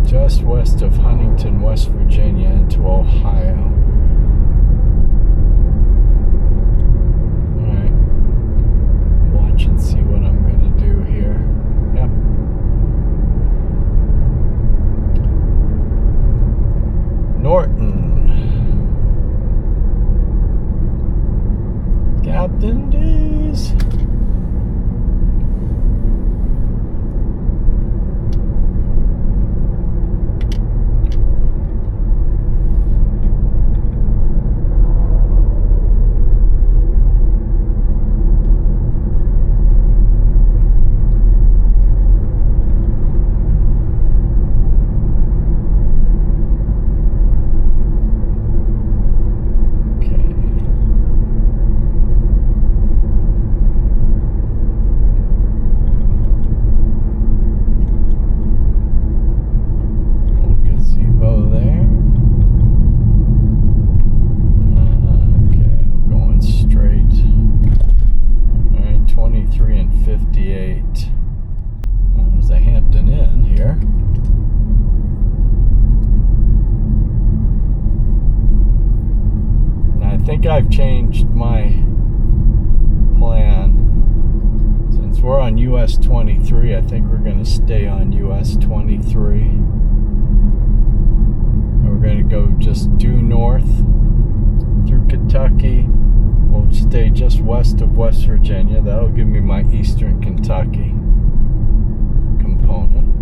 Just west of Huntington, West Virginia into Ohio. Alright. Watch and see what I'm going to do here. Yep. Norton. think I've changed my plan. Since we're on US 23, I think we're going to stay on US 23. And we're going to go just due north through Kentucky. We'll stay just west of West Virginia. That'll give me my eastern Kentucky component.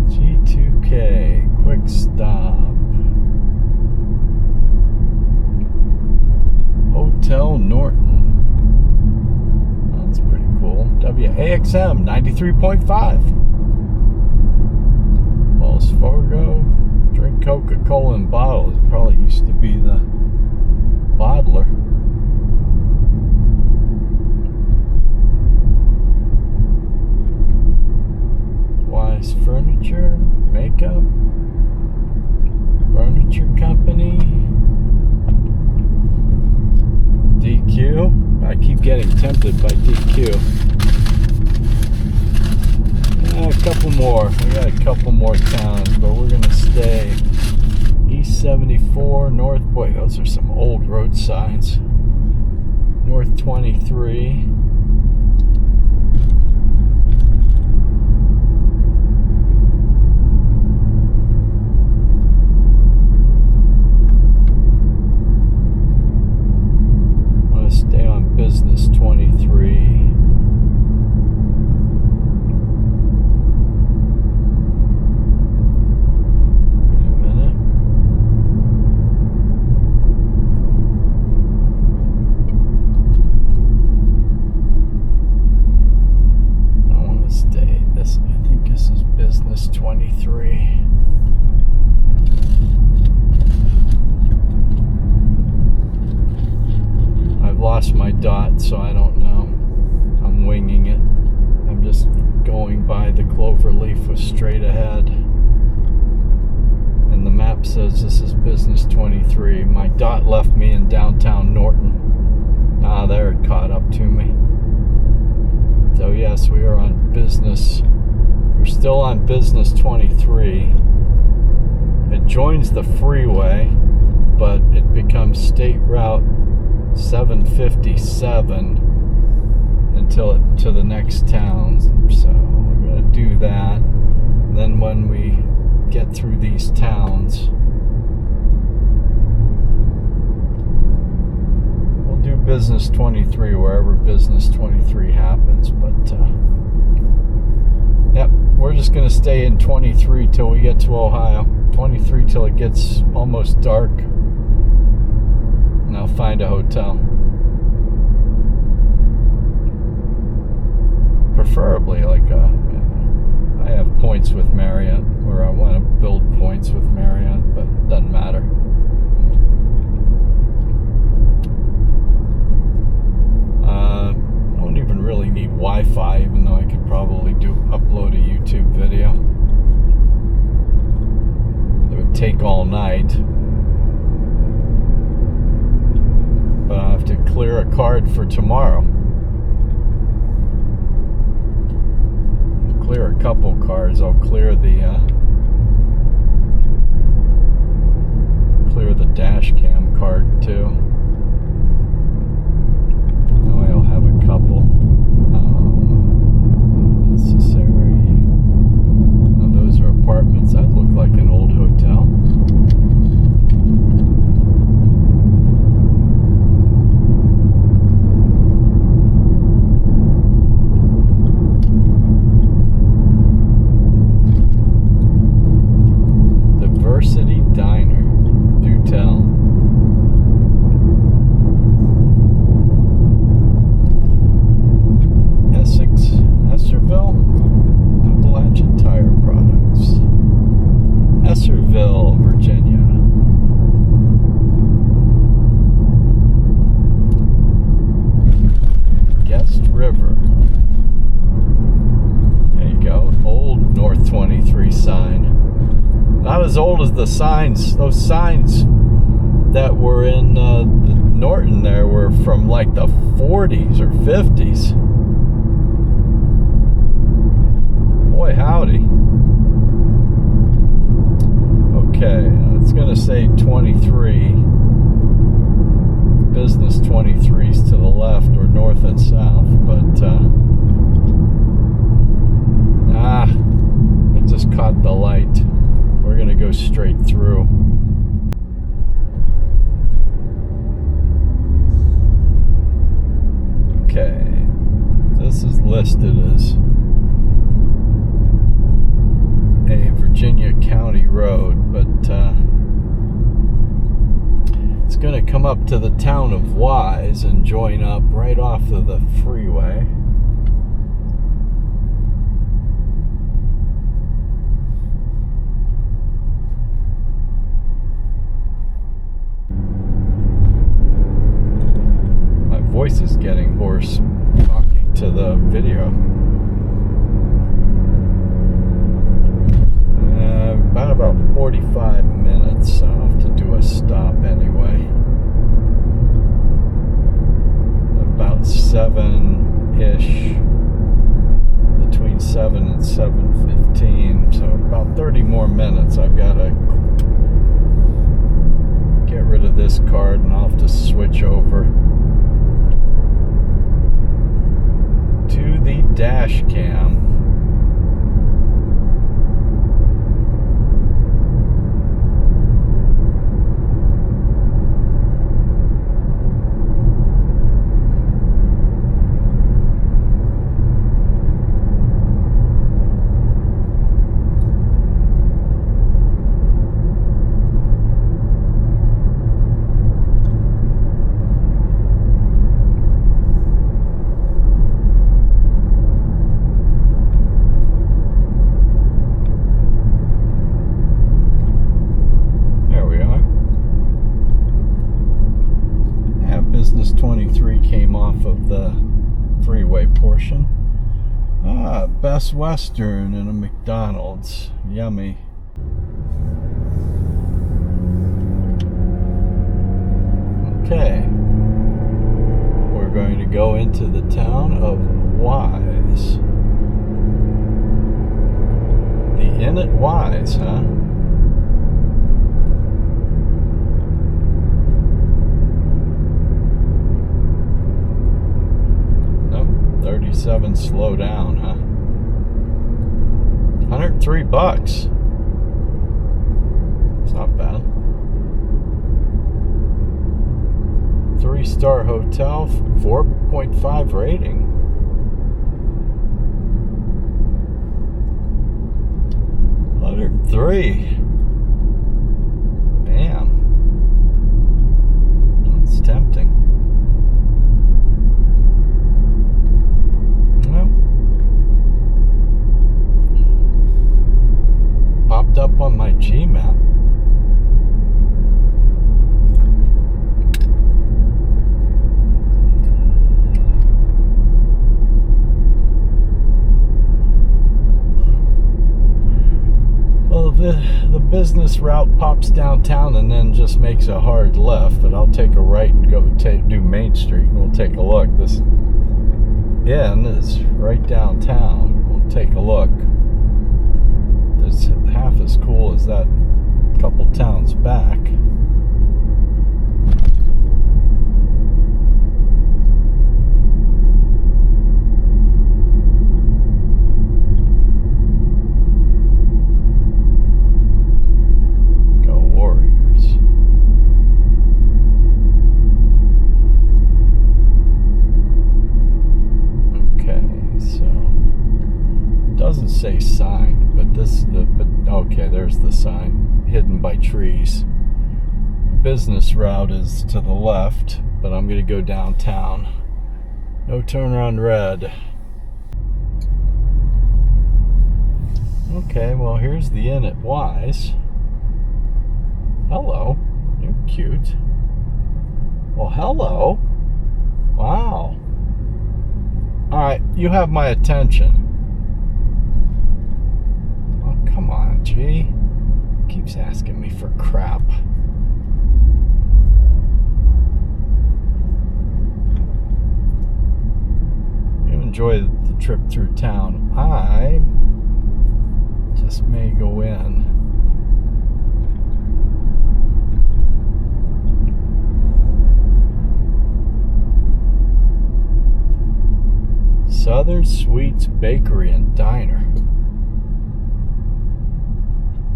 G2K, quick stop. Hotel Norton. That's pretty cool. WAXM 93.5. Wells Fargo. Drink Coca-Cola in bottles. It probably used to be the bottler. Wise Furniture, Makeup, Furniture Company, DQ. I keep getting tempted by DQ. A couple more. We got a couple more towns, but we're gonna stay East 74, North. Boy, those are some old road signs. North 23. Business 23. Wait a minute. I want to stay this. I think this is business 23. Lost my dot, so I don't know. I'm winging it. I'm just going by the clover leaf with straight ahead. And the map says this is business 23. My dot left me in downtown Norton. Ah, there it caught up to me. So yes, we are on business. We're still on business 23. It joins the freeway, but it becomes state route 757 until it to the next town. So we're going to do that. And then when we get through these towns, we'll do business 23 wherever business 23 happens. But yep, we're just going to stay in 23 till we get to Ohio. 23 till it gets almost dark. And I'll find a hotel. Preferably like I have points with Marriott, or I want to build points with Marriott, but it doesn't matter. I don't even really need Wi-Fi, even though I could probably upload a YouTube video. It would take all night. But I have to clear a card for tomorrow. I'll clear a couple cards. I'll clear the dashcam card too. That way I'll have a couple. Necessary. Oh, those are apartments. That look like an old hotel. Diner, do tell. Esserville, Appalachian Tire Products. Esserville, Virginia. Guest River. There you go, old North 23 sign. Not as old as the signs. Those signs that were in Norton there were from like the 40s or 50s. Boy, howdy. Okay, it's going to say 23. Business 23's to the left, or north and south, but I just caught the light. We're going to go straight through. Okay, this is listed as a Virginia County road, but it's going to come up to the town of Wise and join up right off of the freeway. My voice is getting hoarse talking to the video. About 45 minutes, so I'll have to do a stop anyway. About 7-ish, between 7 and 7:15, so about 30 more minutes. I've got to get rid of this card and I'll have to switch over to the dash cam. Business 23 came off of the freeway portion. Best Western and a McDonald's. Yummy. Okay. We're going to go into the town of Wise. The Inn at Wise, huh? Slow down, huh? $103. It's not bad. 3-star hotel, 4.5 rating. $103. Damn. That's tempting. Popped up on my G-map. Well, the business route pops downtown and then just makes a hard left, but I'll take a right and go do Main Street, and we'll take a look. This inn is right downtown. We'll take a look. It's half as cool as that couple towns back. Go Warriors. Okay, so doesn't say sign. Okay, there's the sign, hidden by trees. Business route is to the left, but I'm going to go downtown. No turn on red. Okay, well, here's the Inn at Wise. Hello. You're cute. Well, hello. Wow. Alright, you have my attention. Come on, G. Keeps asking me for crap. You enjoy the trip through town. I just may go in. Southern Sweets Bakery and Diner.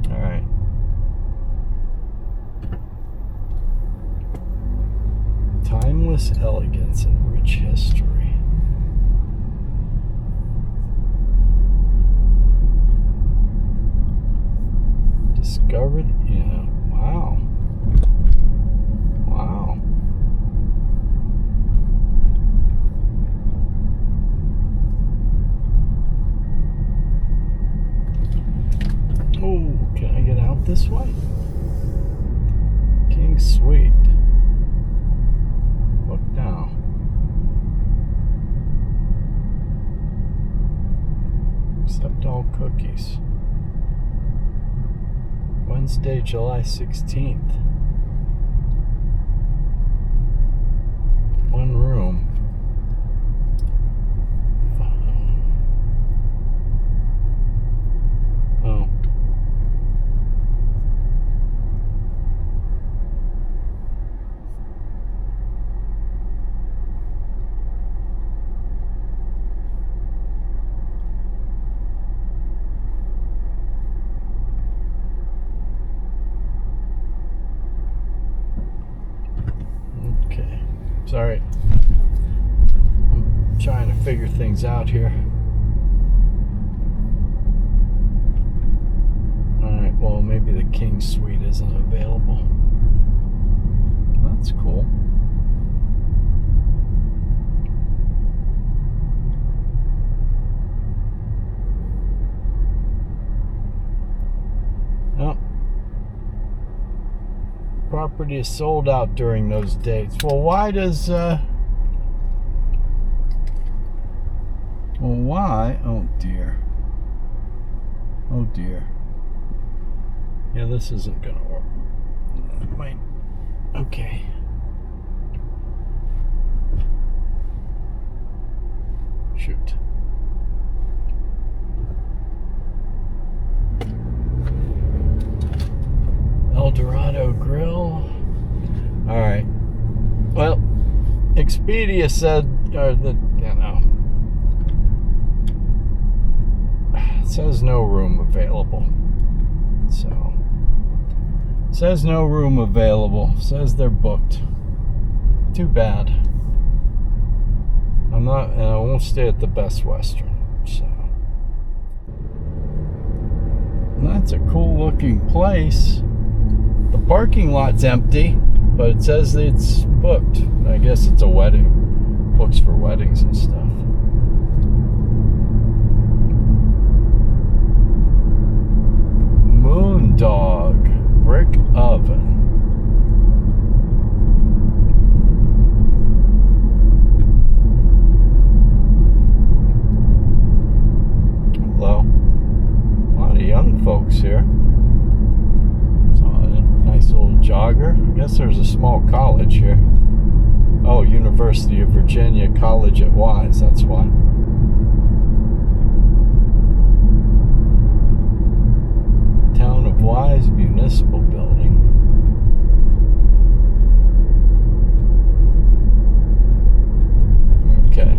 All right. Timeless elegance and rich history. Discovered, yeah, wow. Wow. Oh, can I get out this way? King Suite. Book now. Accept all cookies. Wednesday, July 16th. One room. Oh. Okay. Sorry. I'm trying to figure things out here. Alright, well, maybe the King Suite isn't available. That's cool. Oh. Property is sold out during those dates. Well, why does well, why? Oh dear. Oh dear. Yeah, this isn't gonna work. Might. Okay. Shoot. El Dorado Grill. All right. Well, Expedia said, it says no room available. So, says no room available. Says they're booked. Too bad. I'm not, and I won't stay at the Best Western. So, that's a cool looking place. The parking lot's empty, but it says it's booked. I guess it's a wedding. Books for weddings and stuff. Moondog Brick Oven. Hello. A lot of young folks here. Nice little jogger. I guess there's a small college here. Oh, University of Virginia College at Wise, that's why. Town of Wise Municipal Building. Okay.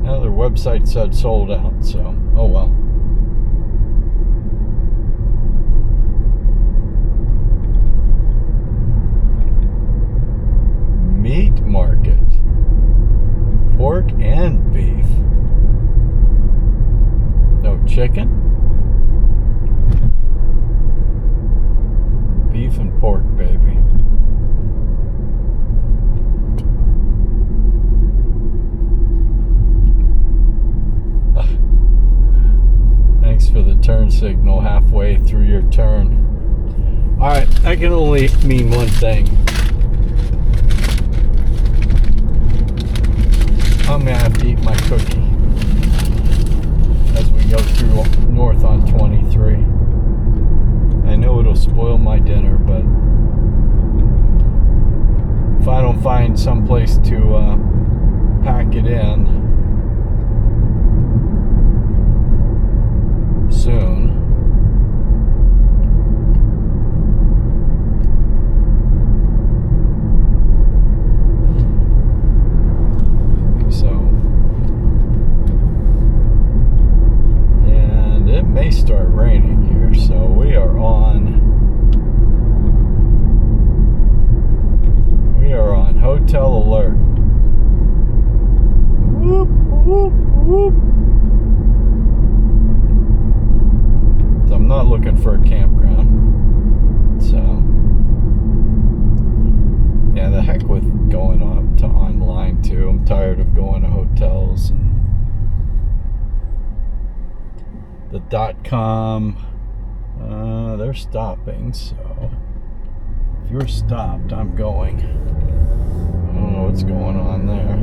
Now their website said sold out, so oh well. Meat market. Pork and beef. No chicken? Beef and pork, baby. Thanks for the turn signal halfway through your turn. Alright, that can only mean one thing. I'm gonna have to eat my cookie as we go through north on 23. I know it'll spoil my dinner, but if I don't find some place to pack it in soon. So, and it may start raining here, so we are on hotel alert. Whoop, whoop, whoop. So I'm not looking for a campground. So, yeah, the heck with going up to online too. I'm tired of going to hotels. And the dashcam, they're stopping, so if you're stopped, I'm going. I don't know what's going on there.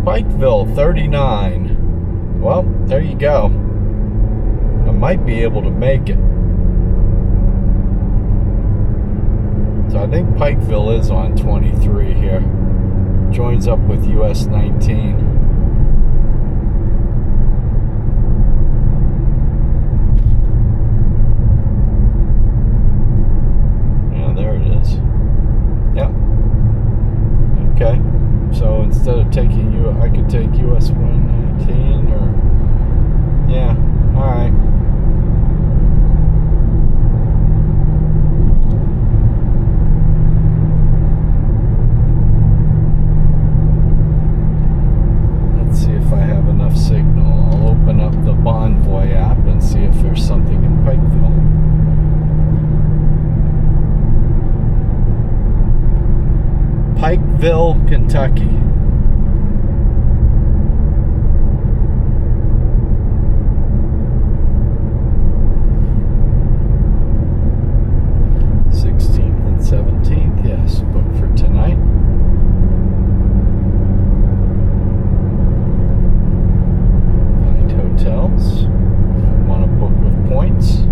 Pikeville 39. Well, there you go. I might be able to make it. So I think Pikeville is on 23 here. Joins up with US 19. Okay, so instead of taking you, I could take US 119 or, yeah, alright. Let's see if I have enough signal. I'll open up the Bonvoy app and see if there's something in Pikeville. Pikeville, Kentucky. Yes, booked for tonight. Find hotels. Want to book with points.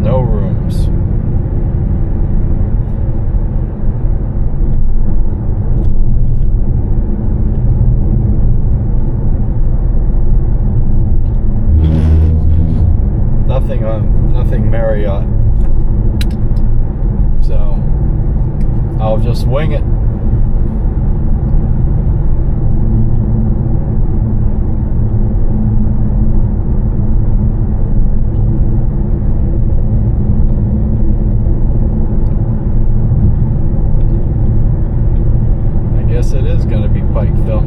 No rooms. Nothing Marriott. So I'll just wing it. I guess it is going to be Pikeville.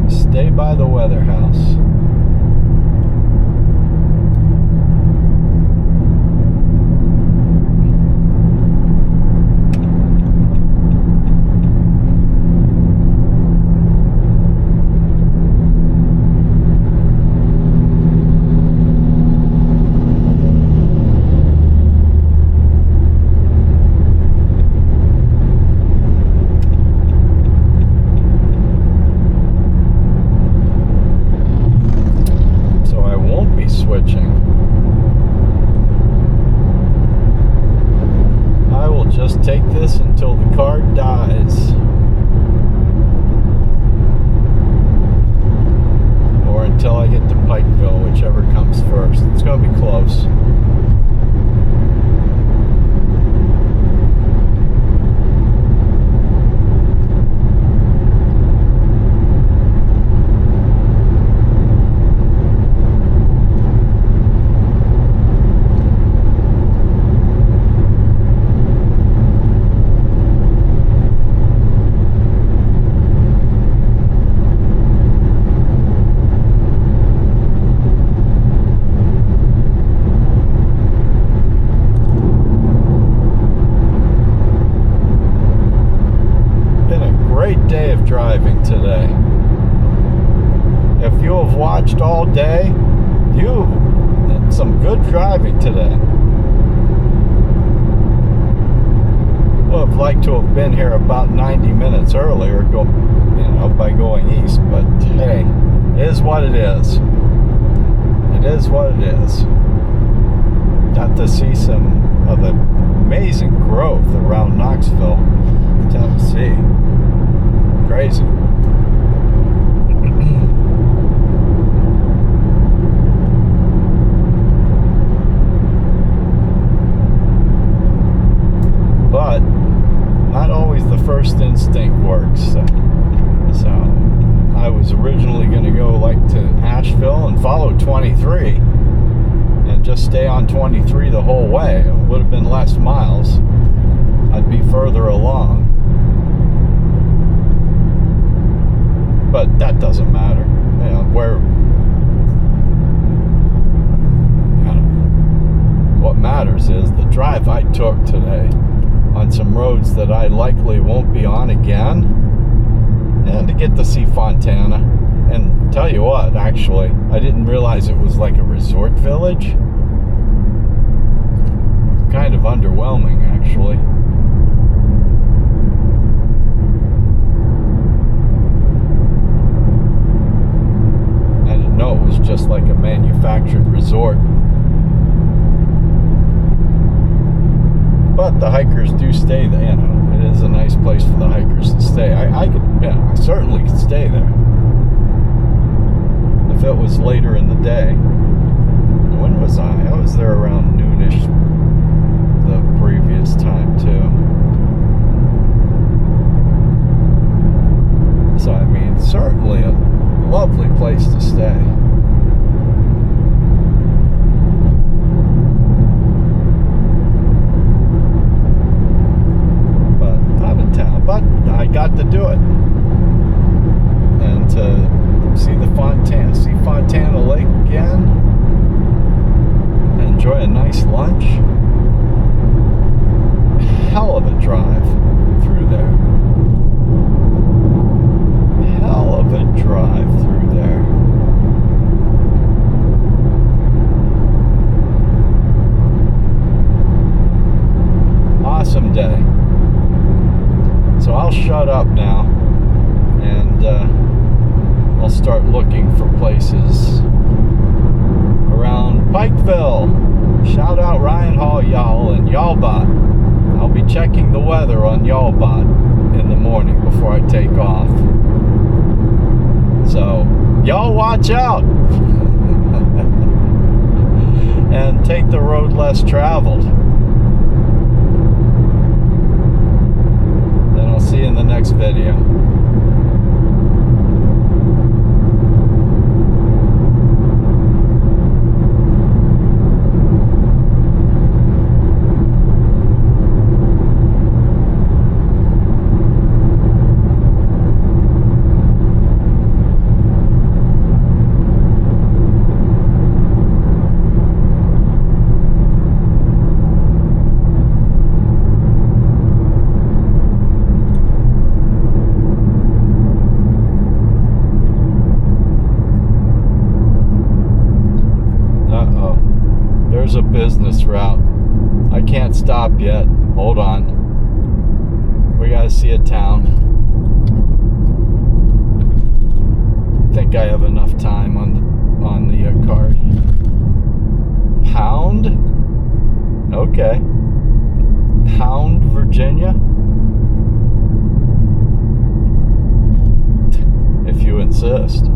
Stay by the weather house. Take this until the car dies, or until I get to Pikeville, whichever comes first. It's going to be close. Day of driving today. If you have watched all day, you had some good driving today. Would have liked to have been here about 90 minutes earlier, by going east, but hey, it is what it is. It is what it is. got to see some of the amazing growth around Knoxville, Tennessee. Crazy. But not always the first instinct works. So I was originally going to go like to Asheville and follow 23 and just stay on 23 the whole way. It would have been less miles. I'd be further along. But that doesn't matter. You know, what matters is the drive I took today on some roads that I likely won't be on again, and to get to see Fontana. And tell you what, actually, I didn't realize it was like a resort village. Kind of underwhelming, actually. I didn't know it was just like a manufactured resort. But the hikers do stay there, you know. It is a nice place for the hikers to stay. I certainly could stay there. If it was later in the day. When was I? I was there around noonish the previous time too. So I mean, certainly a lovely place to stay. But I got to do it, and to see Fontana Lake again, and enjoy a nice lunch. Hell of a drive through there. Hell of a drive through there. Awesome day. So I'll shut up now, and I'll start looking for places around Pikeville. Shout out Ryan Hall, y'all, and Y'allbot. I'll be checking the weather on Y'allbot in the morning before I take off. So, y'all watch out! And take the road less traveled. I'll see you in the next video. There's a business route. I can't stop yet. Hold on. We gotta see a town. I think I have enough time on the card. Pound? Okay. Pound, Virginia? If you insist.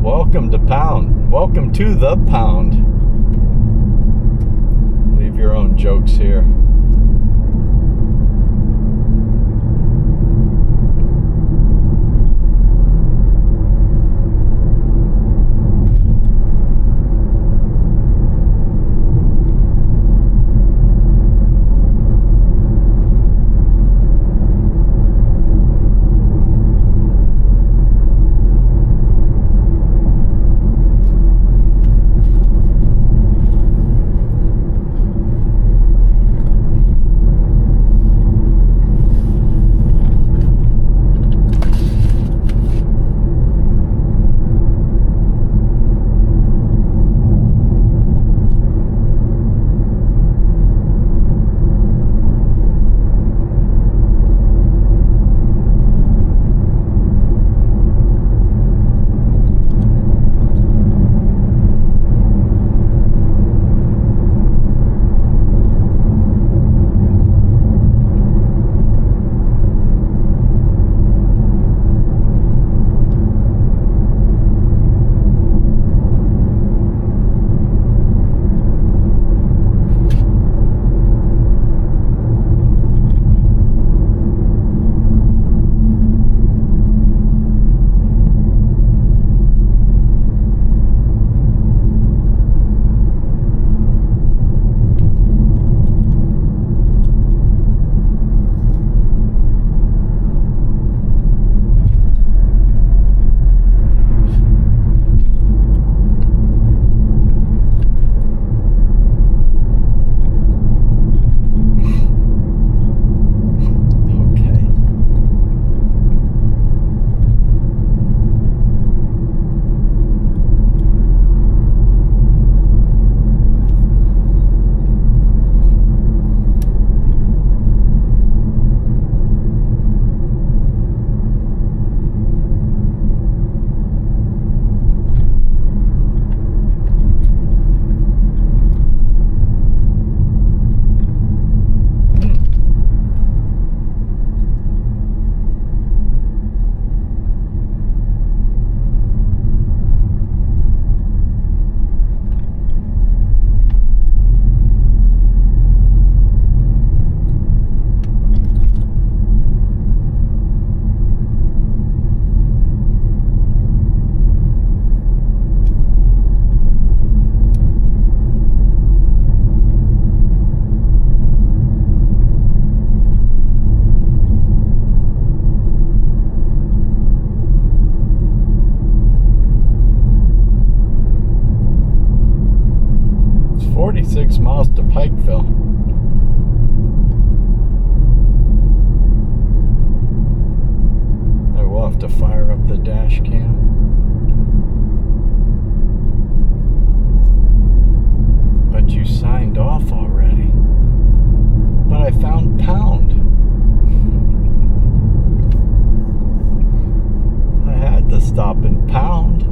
Welcome to Pound. Welcome to the Pound. Leave your own jokes here. miles to Pikeville. I will have to fire up the dash cam. But you signed off already. But I found pound. I had to stop and pound.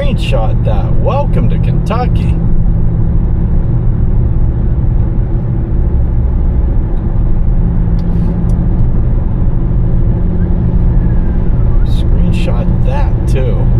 screenshot that. Welcome to Kentucky. Screenshot that too.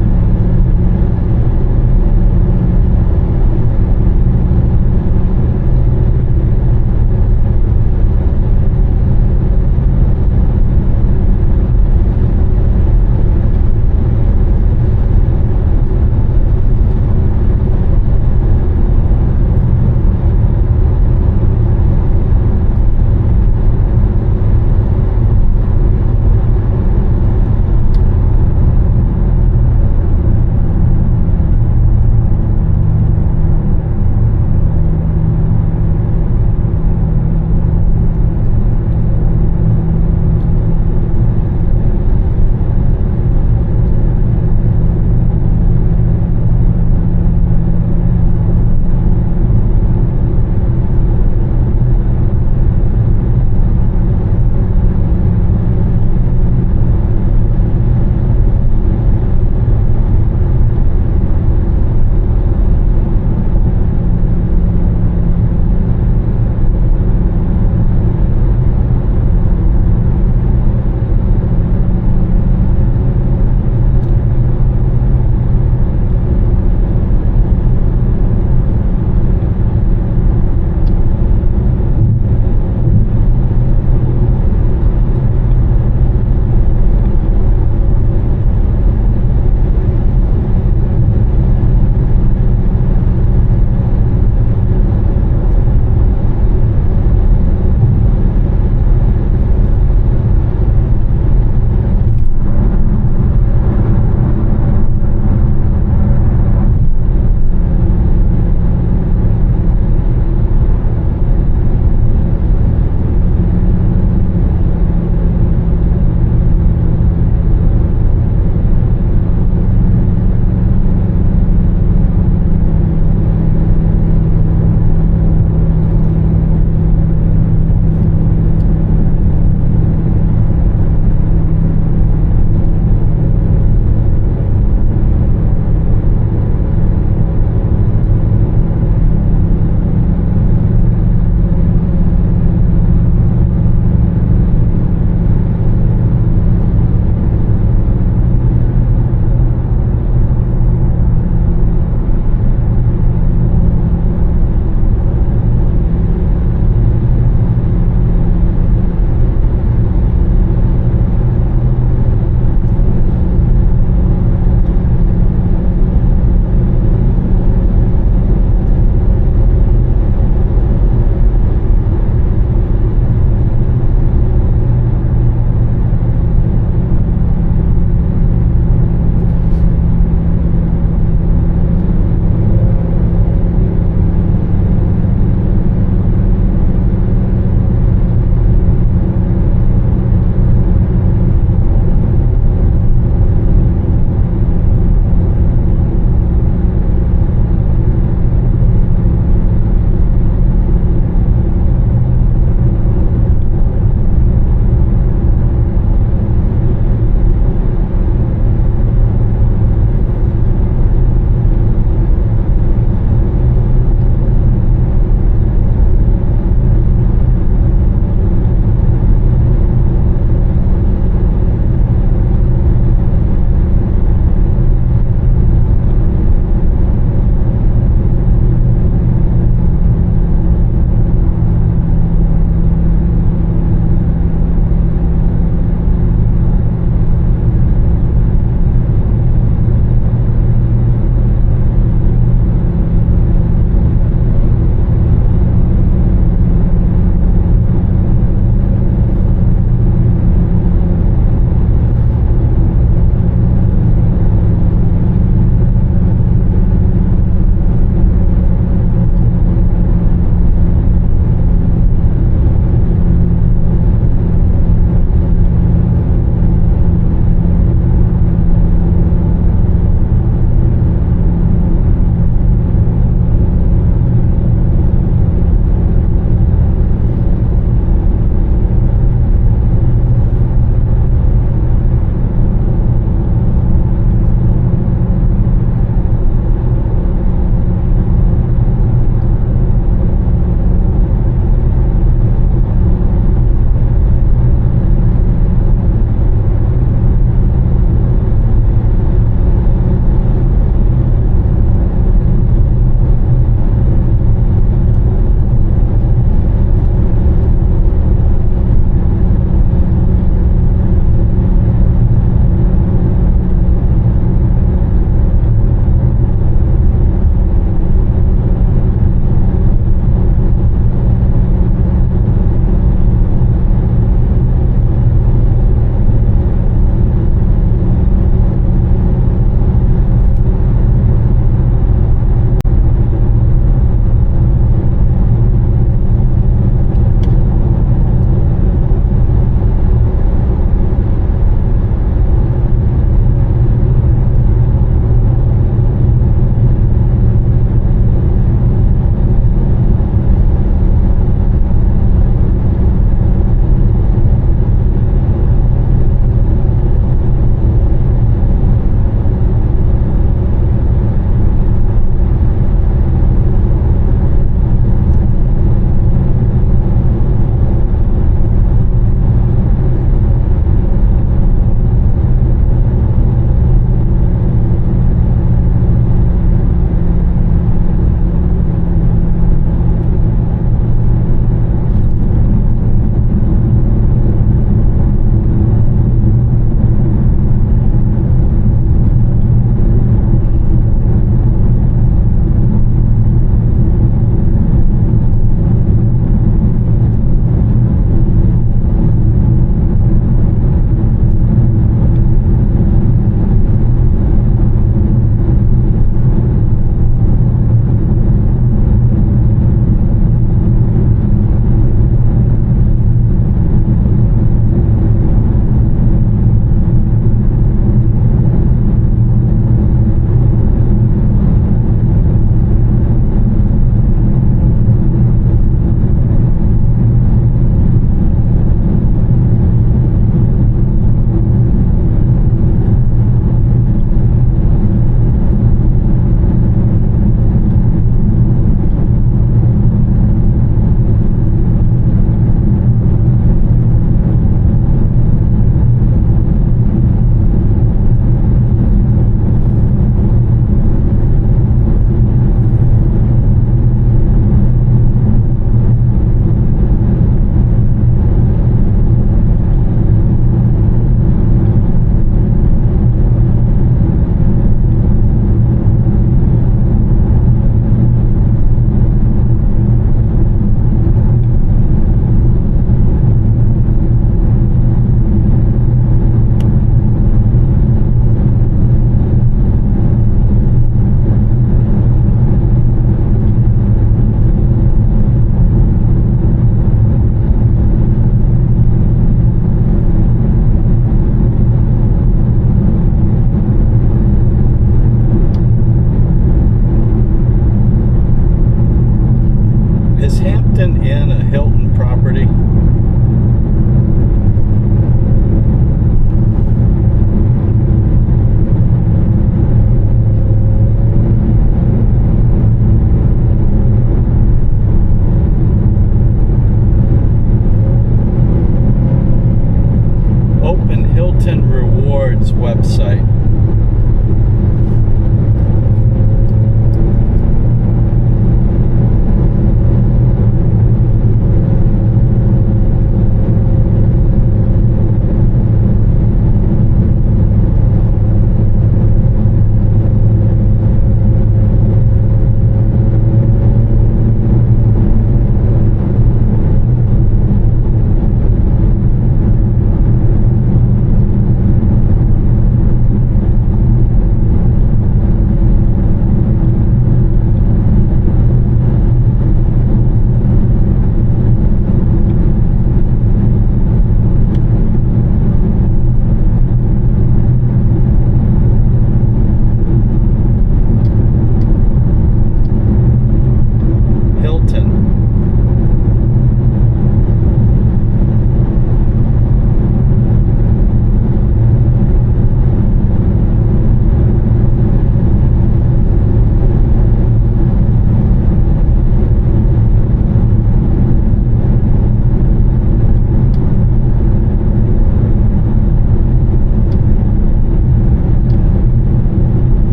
Hilton Rewards website.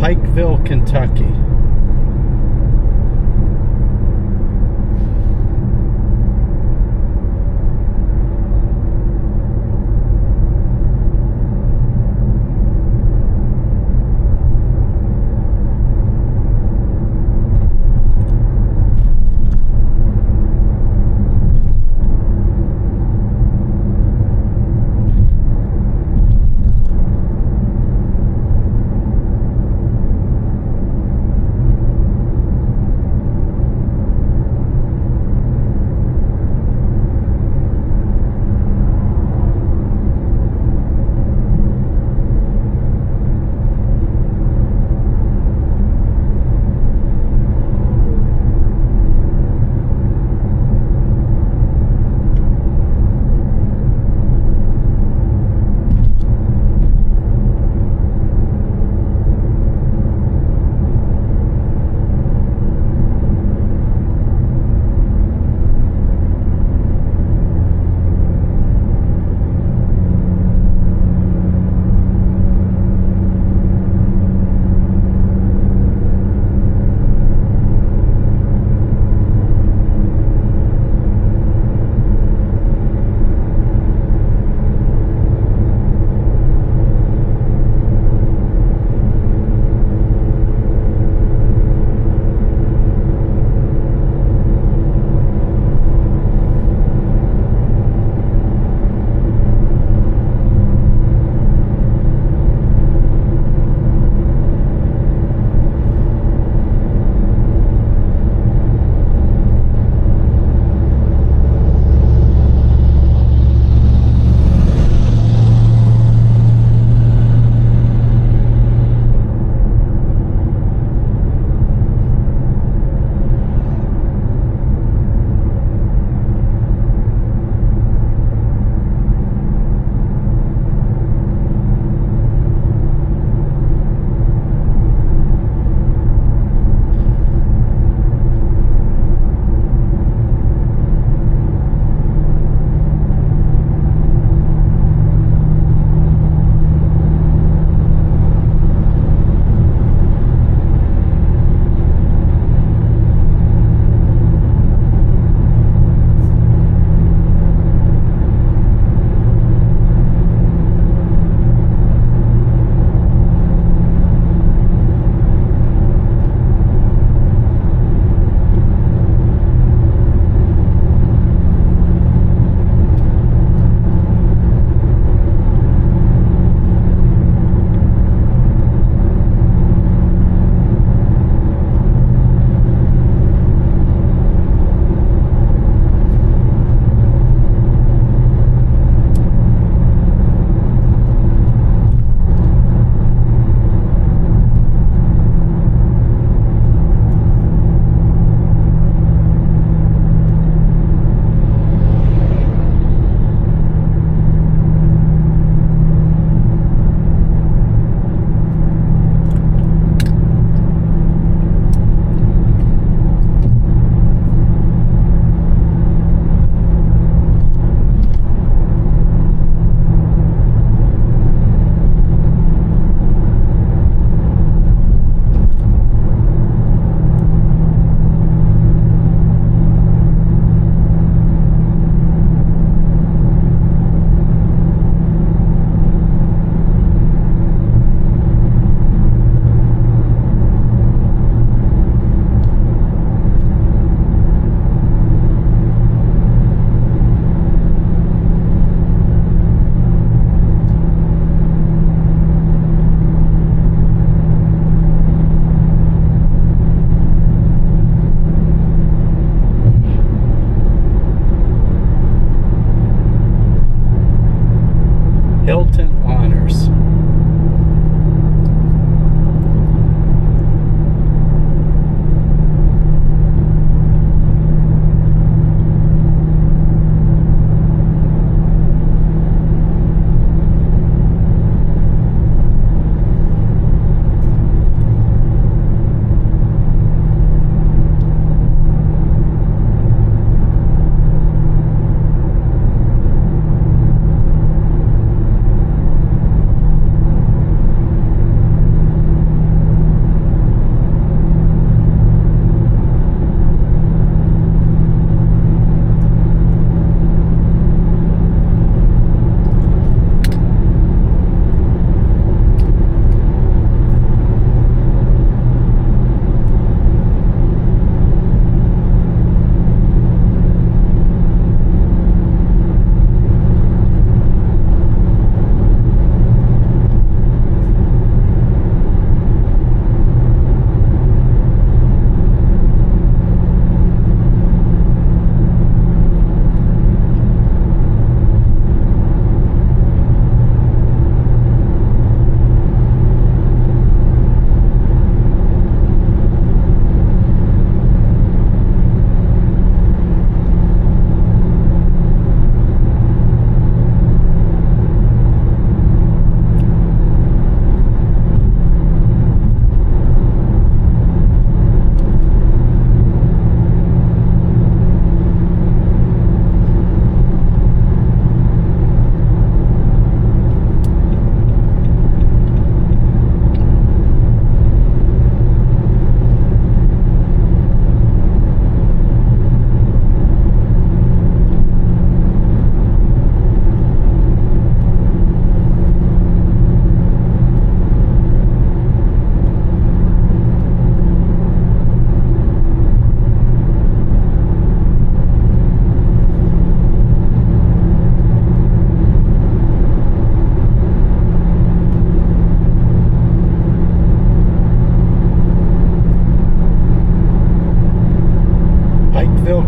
Pikeville, Kentucky. Hilton Honors.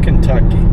Kentucky.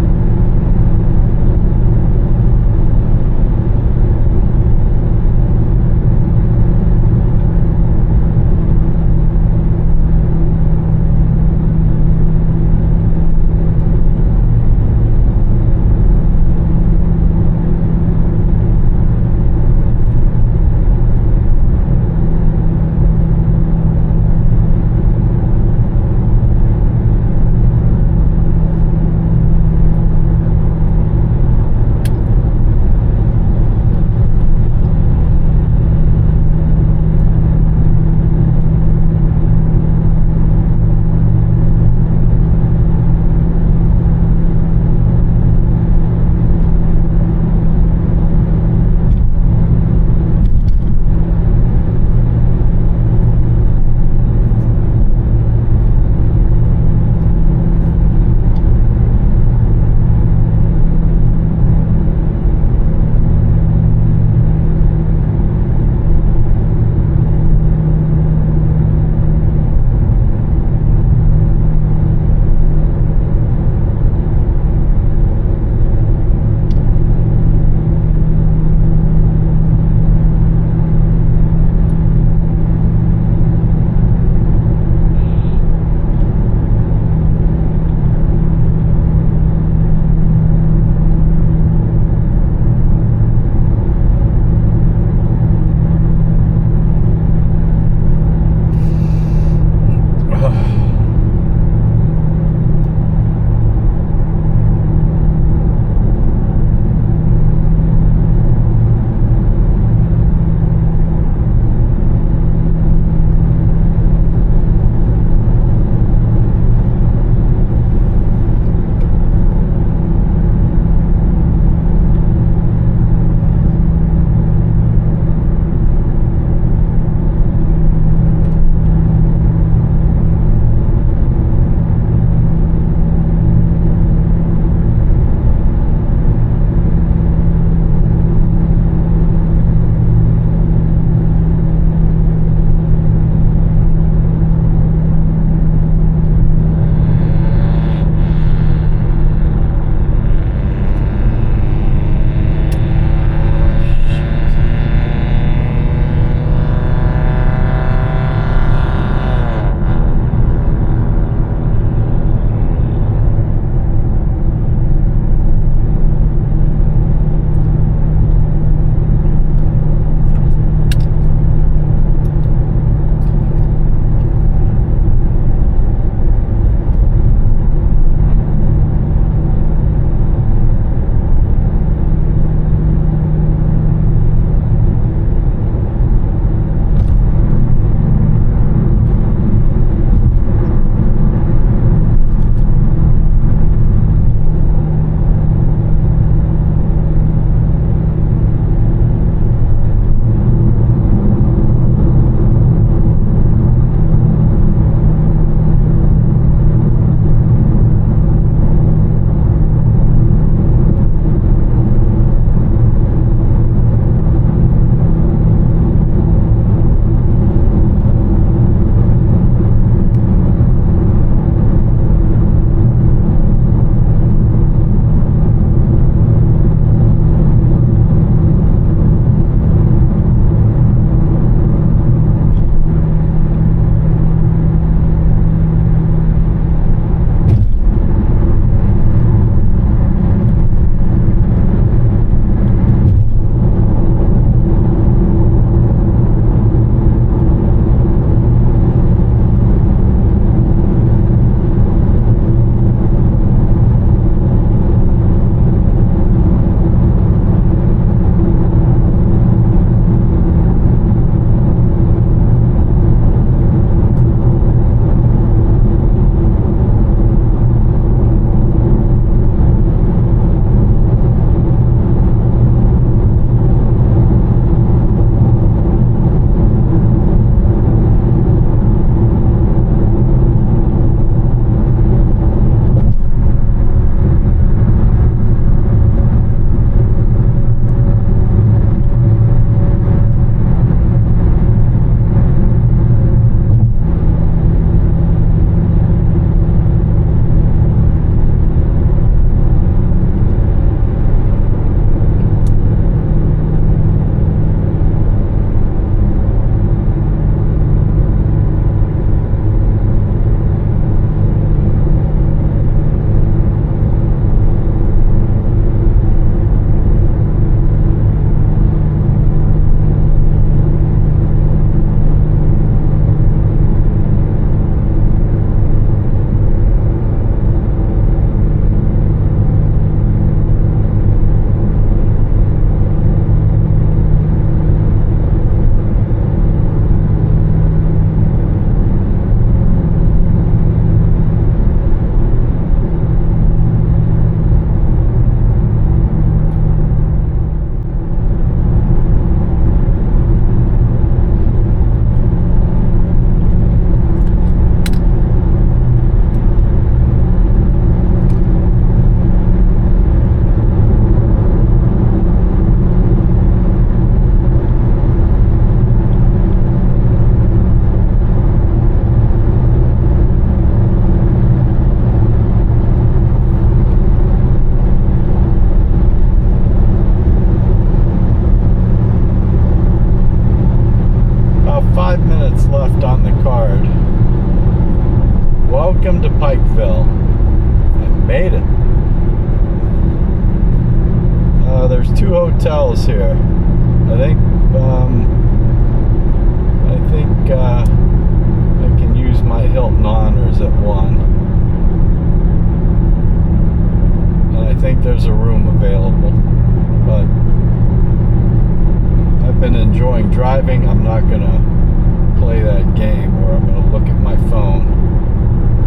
enjoying driving, I'm not gonna play that game where I'm gonna look at my phone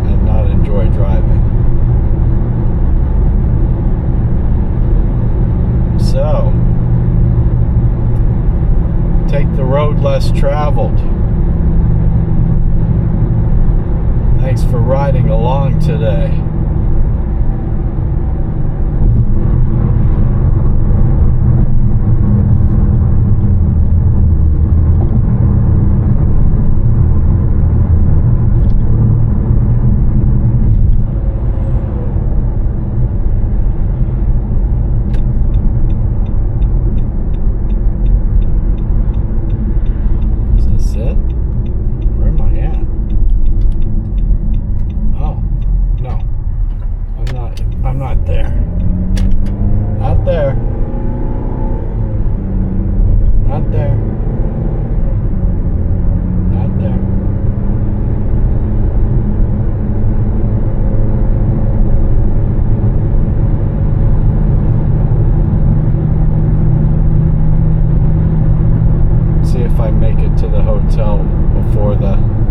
and not enjoy driving. So, take the road less traveled. Thanks for riding along today. I'm not there. Not there. Not there. Not there. See if I make it to the hotel before the